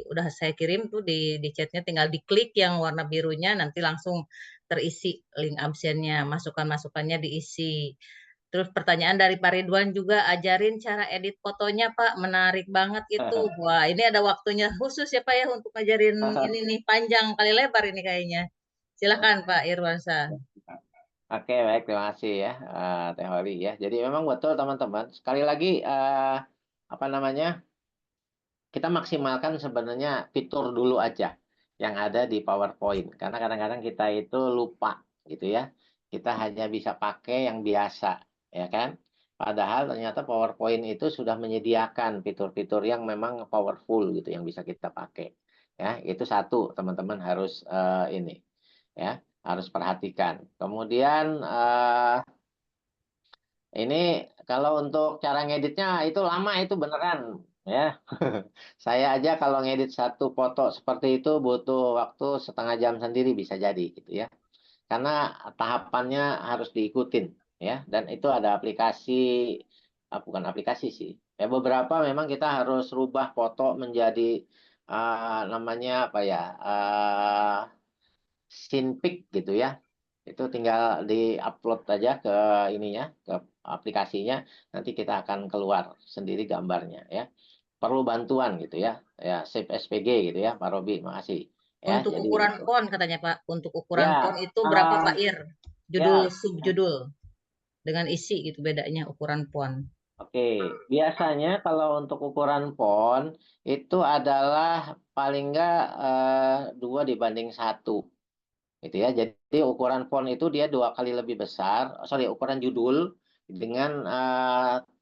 udah saya kirim tuh di chatnya, tinggal diklik yang warna birunya nanti langsung terisi link absennya, masukan-masukannya diisi. Terus pertanyaan dari Pak Ridwan juga, ajarin cara edit fotonya Pak, menarik banget itu. Wah, ini ada waktunya khusus ya Pak ya untuk ngajarin ini nih, panjang kali lebar ini kayaknya. Silakan Pak Irwansyah. Oke, baik, terima kasih ya, Teh Holi ya. Jadi memang betul teman-teman. Sekali lagi, apa namanya, kita maksimalkan sebenarnya fitur dulu aja yang ada di PowerPoint. Karena kadang-kadang kita itu lupa gitu ya. Kita hanya bisa pakai yang biasa, ya kan? Padahal ternyata PowerPoint itu sudah menyediakan fitur-fitur yang memang powerful gitu yang bisa kita pakai. Ya, itu satu teman-teman harus ini ya, harus perhatikan. Kemudian ini kalau untuk cara ngeditnya itu lama itu beneran ya. Saya aja kalau ngedit satu foto seperti itu butuh waktu setengah jam sendiri bisa jadi gitu ya. Karena tahapannya harus diikutin ya, dan itu ada aplikasi, bukan aplikasi sih. Ya beberapa memang kita harus rubah foto menjadi namanya apa ya? Scene pic gitu ya. Itu tinggal di-upload aja ke ininya, ke aplikasinya, nanti kita akan keluar sendiri gambarnya ya. Perlu bantuan gitu ya. Ya, save SPG gitu ya, Pak Robi, makasih. Ya, Untuk jadi ukuran itu. font katanya Pak, untuk ukuran Ya, font itu berapa Pak Ir? Judul, ya. subjudul dengan isi gitu bedanya ukuran font. Oke, biasanya kalau untuk ukuran font itu adalah paling enggak 2:1, gitu ya. Jadi ukuran font itu dia 2 kali lebih besar, sorry ukuran judul dengan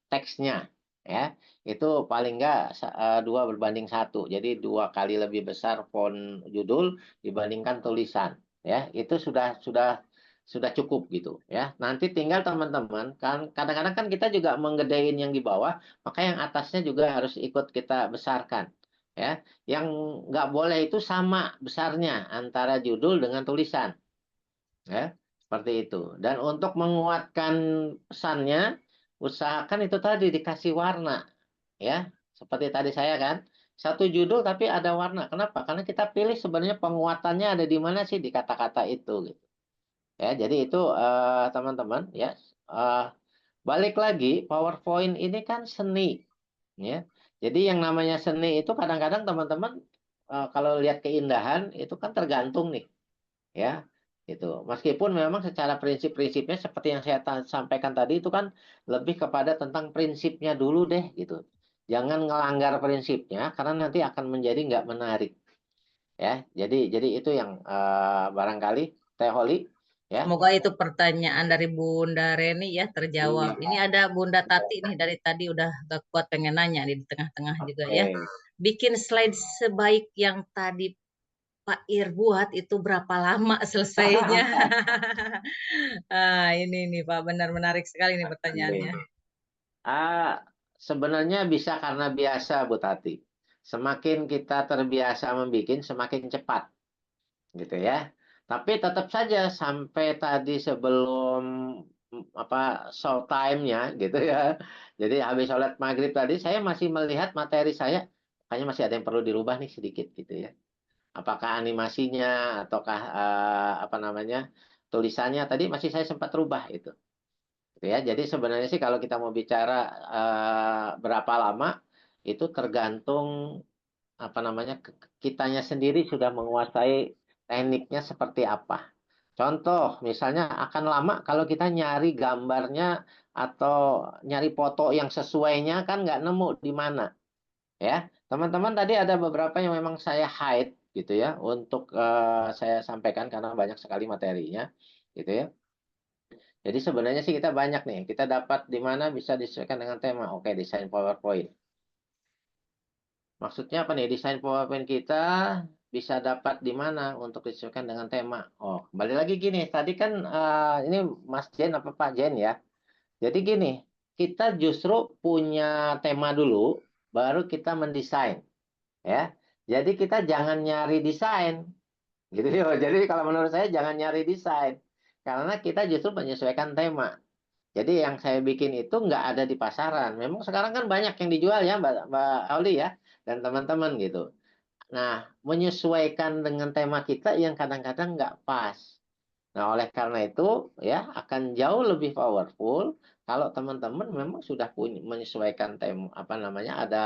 teksnya, ya itu paling enggak 2:1. Jadi 2 kali lebih besar font judul dibandingkan tulisan, ya itu sudah cukup gitu ya. Nanti tinggal teman-teman kan kadang-kadang kan kita juga menggedein yang di bawah, maka yang atasnya juga harus ikut kita besarkan ya. Yang nggak boleh itu sama besarnya antara judul dengan tulisan ya, seperti itu. Dan untuk menguatkan pesannya usahakan itu tadi dikasih warna ya, seperti tadi saya kan satu judul tapi ada warna. Kenapa? Karena kita pilih sebenarnya penguatannya ada di mana sih di kata-kata itu gitu. Ya, jadi itu teman-teman ya. eh, Balik lagi, PowerPoint ini kan seni, ya. Jadi yang namanya seni itu kadang-kadang teman-teman kalau lihat keindahan itu kan tergantung nih, ya. Itu. Meskipun memang secara prinsip-prinsipnya seperti yang saya sampaikan tadi itu kan lebih kepada tentang prinsipnya dulu deh, gitu. Jangan ngelanggar prinsipnya karena nanti akan menjadi nggak menarik, ya. Jadi itu yang barangkali Teh Holi. Ya, Semoga itu pertanyaan dari Bunda Reni ya terjawab. Ini ada Bunda Tati nih dari tadi udah gak kuat pengen nanya nih di tengah-tengah juga ya. oke. Bikin slide sebaik yang tadi Pak Ir buat itu berapa lama selesainya? Ini nih Pak, benar menarik sekali nih pertanyaannya. Ah, Sebenarnya bisa karena biasa, Bu Tati. Semakin kita terbiasa membuat, semakin cepat, gitu ya. Tapi tetap saja sampai tadi sebelum apa show time-nya, gitu ya. Jadi habis sholat maghrib tadi, saya masih melihat materi saya, kayaknya masih ada yang perlu dirubah nih sedikit, gitu ya. Apakah animasinya ataukah apa namanya tulisannya tadi masih saya sempat rubah itu. Gitu ya. Jadi sebenarnya sih kalau kita mau bicara berapa lama itu tergantung apa namanya kitanya sendiri sudah menguasai tekniknya seperti apa. Contoh misalnya akan lama kalau kita nyari gambarnya atau nyari foto yang sesuainya kan nggak nemu di mana ya. Teman-teman tadi ada beberapa yang memang saya hide gitu ya untuk saya sampaikan karena banyak sekali materinya gitu ya. Jadi sebenarnya sih kita banyak nih. Kita dapat di mana bisa disesuaikan dengan tema. Oke, desain PowerPoint. Maksudnya apa nih? Desain PowerPoint kita bisa dapat di mana untuk disesuaikan dengan tema. Oh, kembali lagi gini. Tadi kan ini Mas Jen apa Pak Jen ya. Jadi gini, kita justru punya tema dulu, baru kita mendesain. Ya. Jadi kita jangan nyari desain. Gitu ya. Jadi kalau menurut saya jangan nyari desain. Karena kita justru menyesuaikan tema. Jadi yang saya bikin itu nggak ada di pasaran. Memang sekarang kan banyak yang dijual ya, Mbak Auli ya, dan teman-teman gitu. Nah, menyesuaikan dengan tema kita yang kadang-kadang nggak pas. Nah, oleh karena itu ya akan jauh lebih powerful kalau teman-teman memang sudah punya menyesuaikan tema apa namanya ada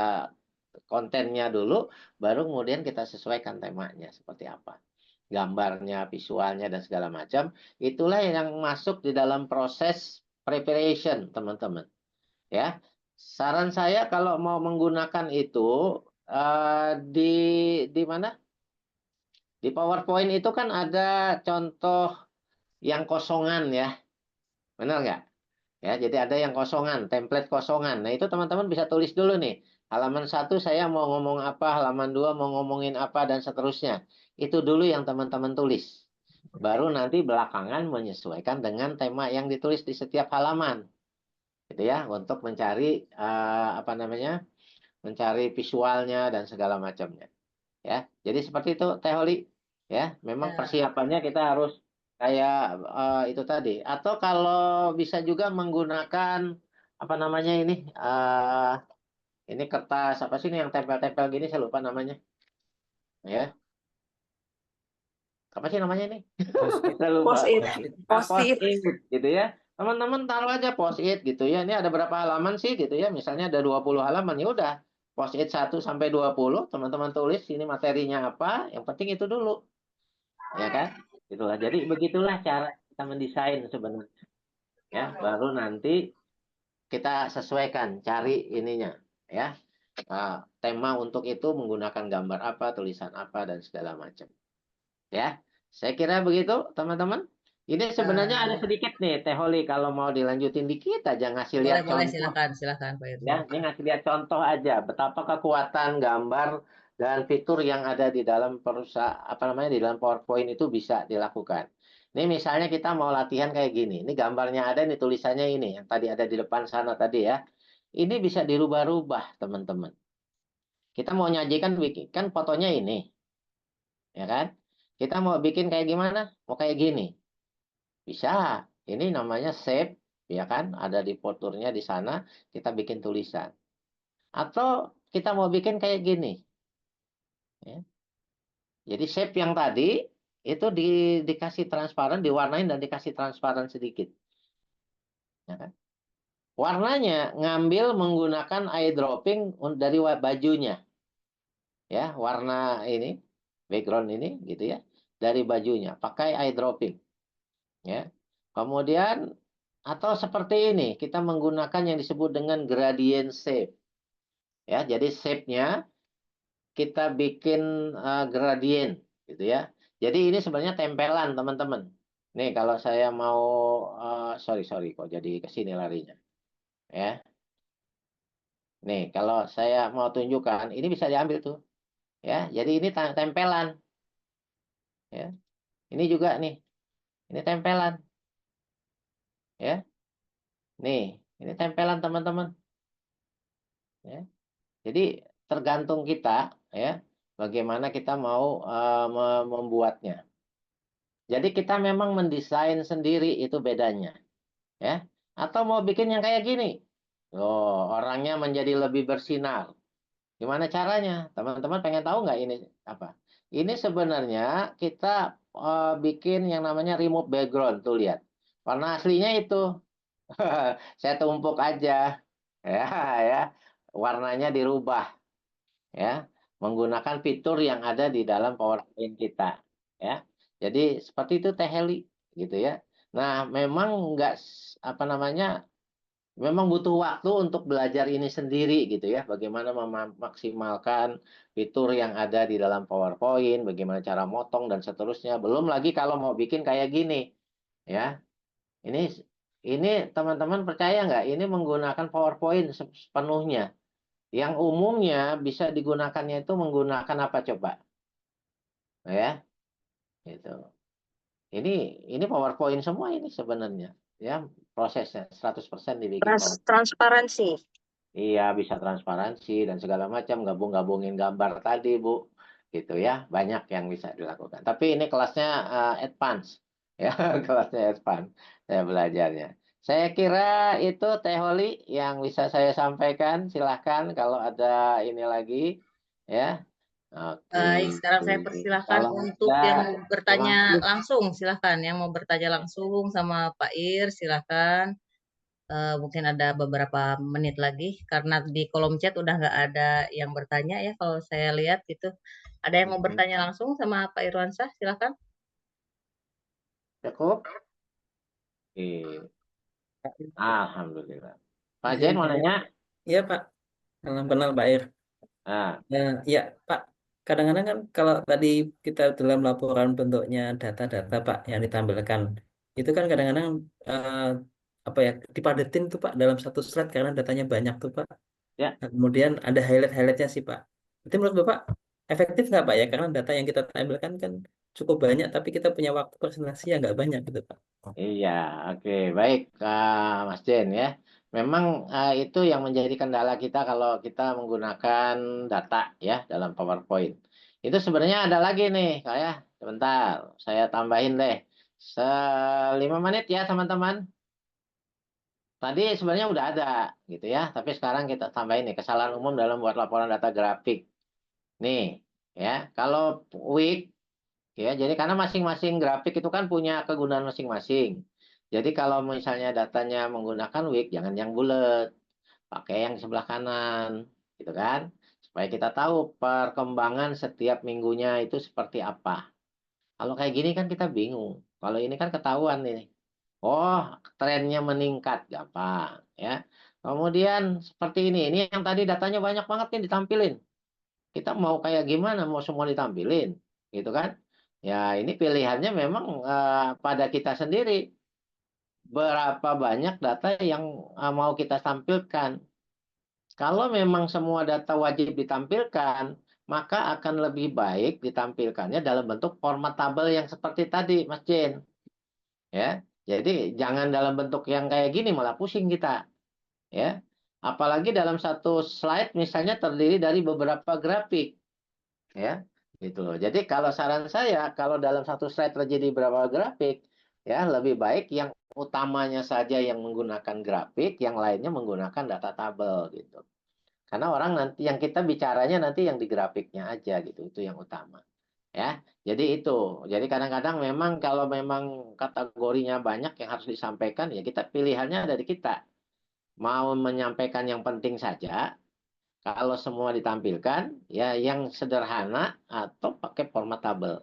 kontennya dulu, baru kemudian kita sesuaikan temanya seperti apa. Gambarnya, visualnya, dan segala macam. Itulah yang masuk di dalam proses preparation, teman-teman. Ya, saran saya kalau mau menggunakan itu di mana? Di PowerPoint itu kan ada contoh yang kosongan ya, benar nggak? Ya, jadi ada yang kosongan, template kosongan. Nah, itu teman-teman bisa tulis dulu nih. Halaman 1 saya mau ngomong apa, halaman 2 mau ngomongin apa, dan seterusnya. Itu dulu yang teman-teman tulis. Baru nanti belakangan menyesuaikan dengan tema yang ditulis di setiap halaman. Gitu ya, untuk mencari apa namanya? Mencari visualnya dan segala macamnya. Ya, jadi seperti itu Teh Holi. Ya, memang Ya. persiapannya kita harus kayak itu tadi. Atau kalau bisa juga menggunakan apa namanya ini kertas apa sih ini yang tempel-tempel gini, saya lupa namanya. Ya, apa sih namanya ini? Saya lupa. Post-it. Post-it gitu ya. Teman-teman taruh aja post-it gitu ya. Ini ada berapa halaman sih gitu ya. Misalnya ada 20 halaman, ya udah. Post-it 1 sampai 20, teman-teman tulis ini materinya apa, yang penting itu dulu. Ya kan? Itulah. Jadi begitulah cara kita mendesain sebenarnya. Ya, baru nanti kita sesuaikan, cari ininya, ya. Tema untuk itu menggunakan gambar apa, tulisan apa, dan segala macam. Ya, saya kira begitu, teman-teman. Ini sebenarnya ada sedikit nih, Teh Holi, kalau mau dilanjutin dikit aja ngasih lihat Boleh, contoh. silakan Pak Ya, Irwan. ini ngasih lihat contoh aja betapa kekuatan gambar dan fitur yang ada di dalam perusahaan apa namanya di dalam PowerPoint itu bisa dilakukan. Ini misalnya kita mau latihan kayak gini. Ini gambarnya ada, ini tulisannya ini yang tadi ada di depan sana tadi ya. Ini bisa dirubah-rubah, teman-teman. Kita mau nyajikan bikin kan fotonya ini, ya kan? Kita mau bikin kayak gimana? Mau kayak gini. Bisa. Ini namanya shape, ya kan? Ada di fotonya di sana, kita bikin tulisan. Atau kita mau bikin kayak gini. Ya. Jadi shape yang tadi itu dikasih transparan, diwarnain dan dikasih transparan sedikit. Ya kan? Warnanya ngambil menggunakan eye dropping dari bajunya. Ya, warna ini, background ini gitu ya. Dari bajunya, pakai eye dropping. Ya. Kemudian atau seperti ini, kita menggunakan yang disebut dengan gradient shape. Ya, jadi shape-nya kita bikin gradient gitu ya. Jadi ini sebenarnya tempelan teman-teman. Nih kalau saya mau sorry kok jadi ke sini larinya. Ya. Nih kalau saya mau tunjukkan ini bisa diambil tuh. Ya, jadi ini tempelan. Ya. Ini juga nih. Ini tempelan. Ya. Nih, ini tempelan teman-teman. Ya. Jadi tergantung kita ya bagaimana kita mau membuatnya. Jadi kita memang mendesain sendiri itu bedanya, ya. Atau mau bikin yang kayak gini, oh orangnya menjadi lebih bersinar. Gimana caranya? Teman-teman pengen tahu nggak ini apa? Ini sebenarnya kita bikin yang namanya remove background tuh lihat. Warna aslinya itu saya tumpuk aja, ya, warnanya dirubah, ya, menggunakan fitur yang ada di dalam PowerPoint kita, ya. Jadi seperti itu Teh Heli, gitu ya. Nah, memang nggak apa namanya, memang butuh waktu untuk belajar ini sendiri gitu ya. Bagaimana memaksimalkan fitur yang ada di dalam PowerPoint, bagaimana cara motong dan seterusnya. Belum lagi kalau mau bikin kayak gini, ya. Ini teman-teman percaya nggak? Ini menggunakan PowerPoint sepenuhnya. Yang umumnya bisa digunakannya itu menggunakan apa coba? Ya, gitu. Ini PowerPoint semua ini sebenarnya. Ya, prosesnya 100% dibikin PowerPoint. Transparansi. Iya, bisa transparansi dan segala macam, gabung-gabungin gambar tadi, Bu. Gitu ya, banyak yang bisa dilakukan. Tapi ini kelasnya advance. Ya, kelasnya advance saya belajarnya. Saya kira itu Teh Holi yang bisa saya sampaikan. Silahkan kalau ada ini lagi. Ya, oke. Baik, sekarang saya persilahkan Kalau untuk yang mau bertanya ada, langsung, silahkan. Yang mau bertanya langsung sama Pak Ir, silahkan. Mungkin ada beberapa menit lagi, karena di kolom chat udah nggak ada yang bertanya ya, kalau saya lihat gitu. Ada yang mau bertanya langsung sama Pak Irwansyah, silahkan. cukup? Oke. Alhamdulillah. Pak Jen mau nanya? Iya Pak, salam kenal Pak Ir. Nah, Ya Pak, kadang-kadang kan kalau tadi kita dalam laporan bentuknya data-data Pak yang ditampilkan, itu kan kadang-kadang apa ya, dipadetin tuh Pak dalam satu slide karena datanya banyak tuh Pak. Ya. Nah, kemudian ada highlight-highlightnya sih Pak. Itu menurut Bapak efektif nggak Pak ya? Karena data yang kita tampilkan kan cukup banyak, tapi kita punya waktu presentasi yang nggak banyak gitu Pak. Iya, oke, baik, Mas Jen ya. Memang itu yang menjadi kendala kita kalau kita menggunakan data ya dalam PowerPoint. Itu sebenarnya ada lagi nih, sebentar, saya tambahin deh. 5 menit ya teman-teman. Tadi sebenarnya udah ada gitu ya, tapi sekarang kita tambahin nih kesalahan umum dalam buat laporan data grafik. Nih, ya, kalau week ya, jadi karena masing-masing grafik itu kan punya kegunaan masing-masing. Jadi kalau misalnya datanya menggunakan week, jangan yang bulat, pakai yang sebelah kanan, gitu kan? Supaya kita tahu perkembangan setiap minggunya itu seperti apa. Kalau kayak gini kan kita bingung. Kalau ini kan ketahuan nih. Oh, trennya meningkat, gampang ya. Kemudian seperti ini yang tadi datanya banyak banget nih ditampilin. Kita mau kayak gimana, mau semua ditampilin, gitu kan? Ya, ini pilihannya memang pada kita sendiri. Berapa banyak data yang mau kita tampilkan. Kalau memang semua data wajib ditampilkan, maka akan lebih baik ditampilkannya dalam bentuk format tabel yang seperti tadi, Mas Jen. Ya, jadi jangan dalam bentuk yang kayak gini, malah pusing kita. Ya, apalagi dalam satu slide misalnya terdiri dari beberapa grafik. Ya, gitu loh. Jadi kalau saran saya, kalau dalam satu slide terjadi beberapa grafik, ya lebih baik yang utamanya saja yang menggunakan grafik, yang lainnya menggunakan data tabel gitu. Karena orang nanti yang kita bicaranya nanti yang di grafiknya aja gitu, itu yang utama. Ya, jadi itu. Jadi kadang-kadang memang kalau memang kategorinya banyak yang harus disampaikan, ya kita pilihannya dari kita. Mau menyampaikan yang penting saja, kalau semua ditampilkan, ya yang sederhana atau pakai format tabel.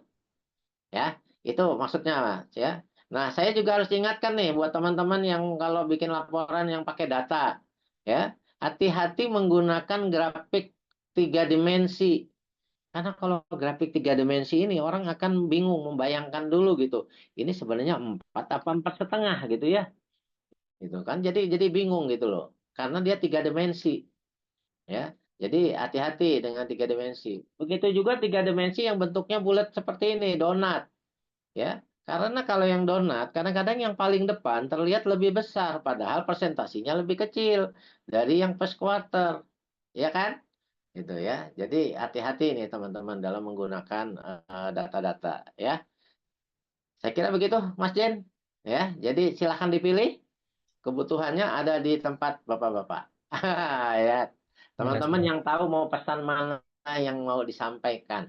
Ya, itu maksudnya, Mas, ya. Nah, saya juga harus ingatkan nih buat teman-teman yang kalau bikin laporan yang pakai data, ya, hati-hati menggunakan grafik 3 dimensi. Karena kalau grafik 3 dimensi ini orang akan bingung membayangkan dulu gitu. Ini sebenarnya 4 apa 4,5 gitu ya. Gitu kan. Jadi bingung gitu loh. Karena dia 3 dimensi. Ya, jadi hati-hati dengan 3 dimensi. Begitu juga 3 dimensi yang bentuknya bulat seperti ini, donat, ya. Karena kalau yang donat, kadang-kadang yang paling depan terlihat lebih besar, padahal presentasinya lebih kecil dari yang first quarter, ya kan? Gitu ya. Jadi hati-hati nih teman-teman dalam menggunakan data-data, ya. Saya kira begitu, Mas Jen. Ya, jadi silahkan dipilih. Kebutuhannya ada di tempat bapak-bapak. Ya. Terima kasih Teman-teman Pak. yang tahu mau pesan mana yang mau disampaikan.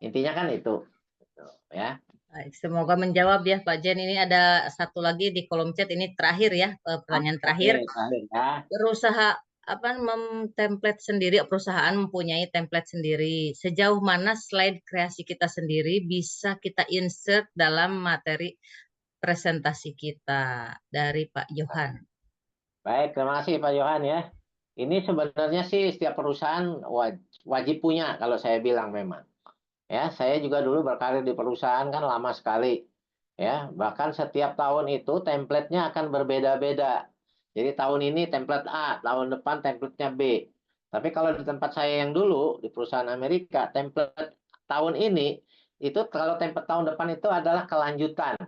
Intinya kan itu. Gitu, ya. Baik, semoga menjawab ya Pak Jen. Ini ada satu lagi di kolom chat, ini terakhir ya, pertanyaan Oke, terakhir. terakhir ya. Berusaha template sendiri, perusahaan mempunyai template sendiri. Sejauh mana slide kreasi kita sendiri bisa kita insert dalam materi presentasi kita, dari Pak Johan. Baik, terima kasih Pak Yohan ya. Ini sebenarnya sih setiap perusahaan wajib punya kalau saya bilang memang. Ya, saya juga dulu berkarir di perusahaan kan lama sekali. Ya, bahkan setiap tahun itu template-nya akan berbeda-beda. Jadi tahun ini template A, tahun depan template-nya B. Tapi kalau di tempat saya yang dulu di perusahaan Amerika, template tahun ini itu kalau template tahun depan itu adalah kelanjutan.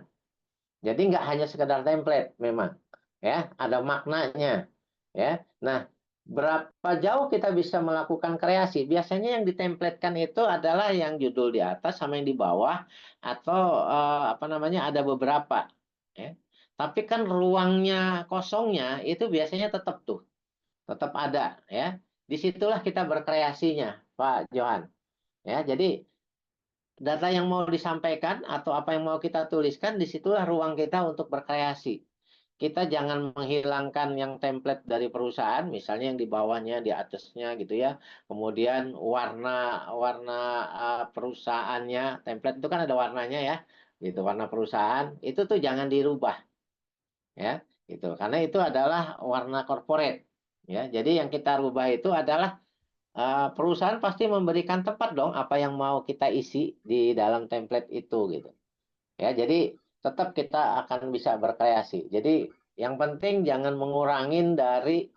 Jadi nggak hanya sekedar template memang, ya, ada maknanya, ya. Nah, berapa jauh kita bisa melakukan kreasi? Biasanya yang ditemplatkan itu adalah yang judul di atas sama yang di bawah, atau apa namanya ada beberapa, ya. Tapi kan ruangnya kosongnya itu biasanya tetap tuh, tetap ada, ya. Disitulah kita berkreasinya, Pak Johan, ya. Jadi data yang mau disampaikan atau apa yang mau kita tuliskan, disitulah ruang kita untuk berkreasi. Kita jangan menghilangkan yang template dari perusahaan, misalnya yang di bawahnya, di atasnya gitu ya. Kemudian warna perusahaannya, template itu kan ada warnanya ya, gitu warna perusahaan itu tuh jangan dirubah, ya, gitu. Karena itu adalah warna corporate, ya. Jadi yang kita rubah itu adalah perusahaan pasti memberikan tempat dong apa yang mau kita isi di dalam template itu gitu. Ya, jadi tetap kita akan bisa berkreasi. Jadi Yang penting jangan mengurangin dari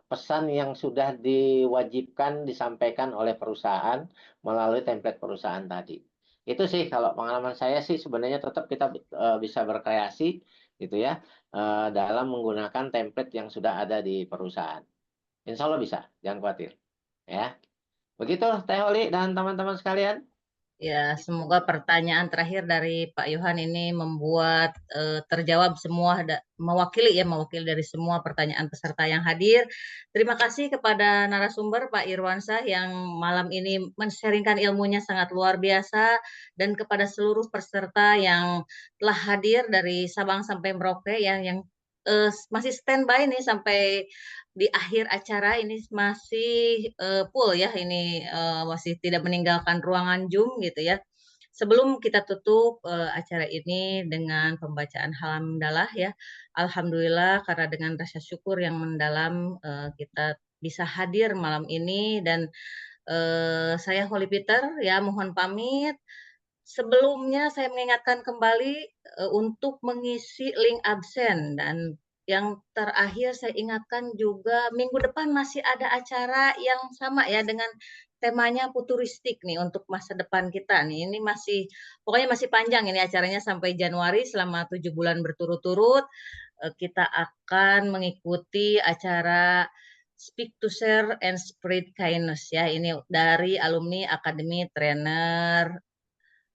pesan yang sudah diwajibkan disampaikan oleh perusahaan melalui template perusahaan tadi. Itu sih kalau pengalaman saya sih sebenarnya tetap kita bisa berkreasi gitu ya dalam menggunakan template yang sudah ada di perusahaan. Insya Allah bisa, jangan khawatir. Ya, begitu Teh Oli dan teman-teman sekalian. Ya, semoga pertanyaan terakhir dari Pak Yohan ini membuat terjawab semua, mewakili dari semua pertanyaan peserta yang hadir. Terima kasih kepada narasumber Pak Irwansyah yang malam ini men-sharingkan ilmunya sangat luar biasa, dan kepada seluruh peserta yang telah hadir dari Sabang sampai Merauke yang masih standby nih sampai di akhir acara ini masih full ya, ini masih tidak meninggalkan ruangan Zoom gitu ya. Sebelum kita tutup acara ini dengan pembacaan hamdalah ya. Alhamdulillah karena dengan rasa syukur yang mendalam kita bisa hadir malam ini, dan saya Holly Peter ya mohon pamit. Sebelumnya saya mengingatkan kembali untuk mengisi link absen, dan yang terakhir saya ingatkan juga minggu depan masih ada acara yang sama ya dengan temanya futuristik nih untuk masa depan kita nih. Ini pokoknya masih panjang ini acaranya sampai Januari, selama 7 bulan berturut-turut kita akan mengikuti acara Speak to Share and Spread Kindness ya. Ini dari alumni Akademi Trainer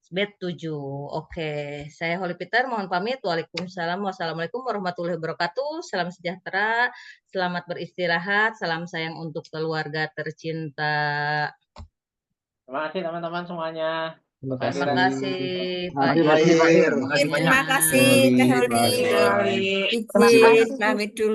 Bed 7. Oke, saya Holly Peter mohon pamit. Waalaikumsalam. Wassalamualaikum warahmatullahi wabarakatuh. Salam sejahtera, selamat beristirahat, salam sayang untuk keluarga tercinta. Terima kasih teman-teman semuanya. Terima kasih Pak Terima kasih, Pak Ir. Terima kasih Teh Oli. Kembali. Izin pamit dulu.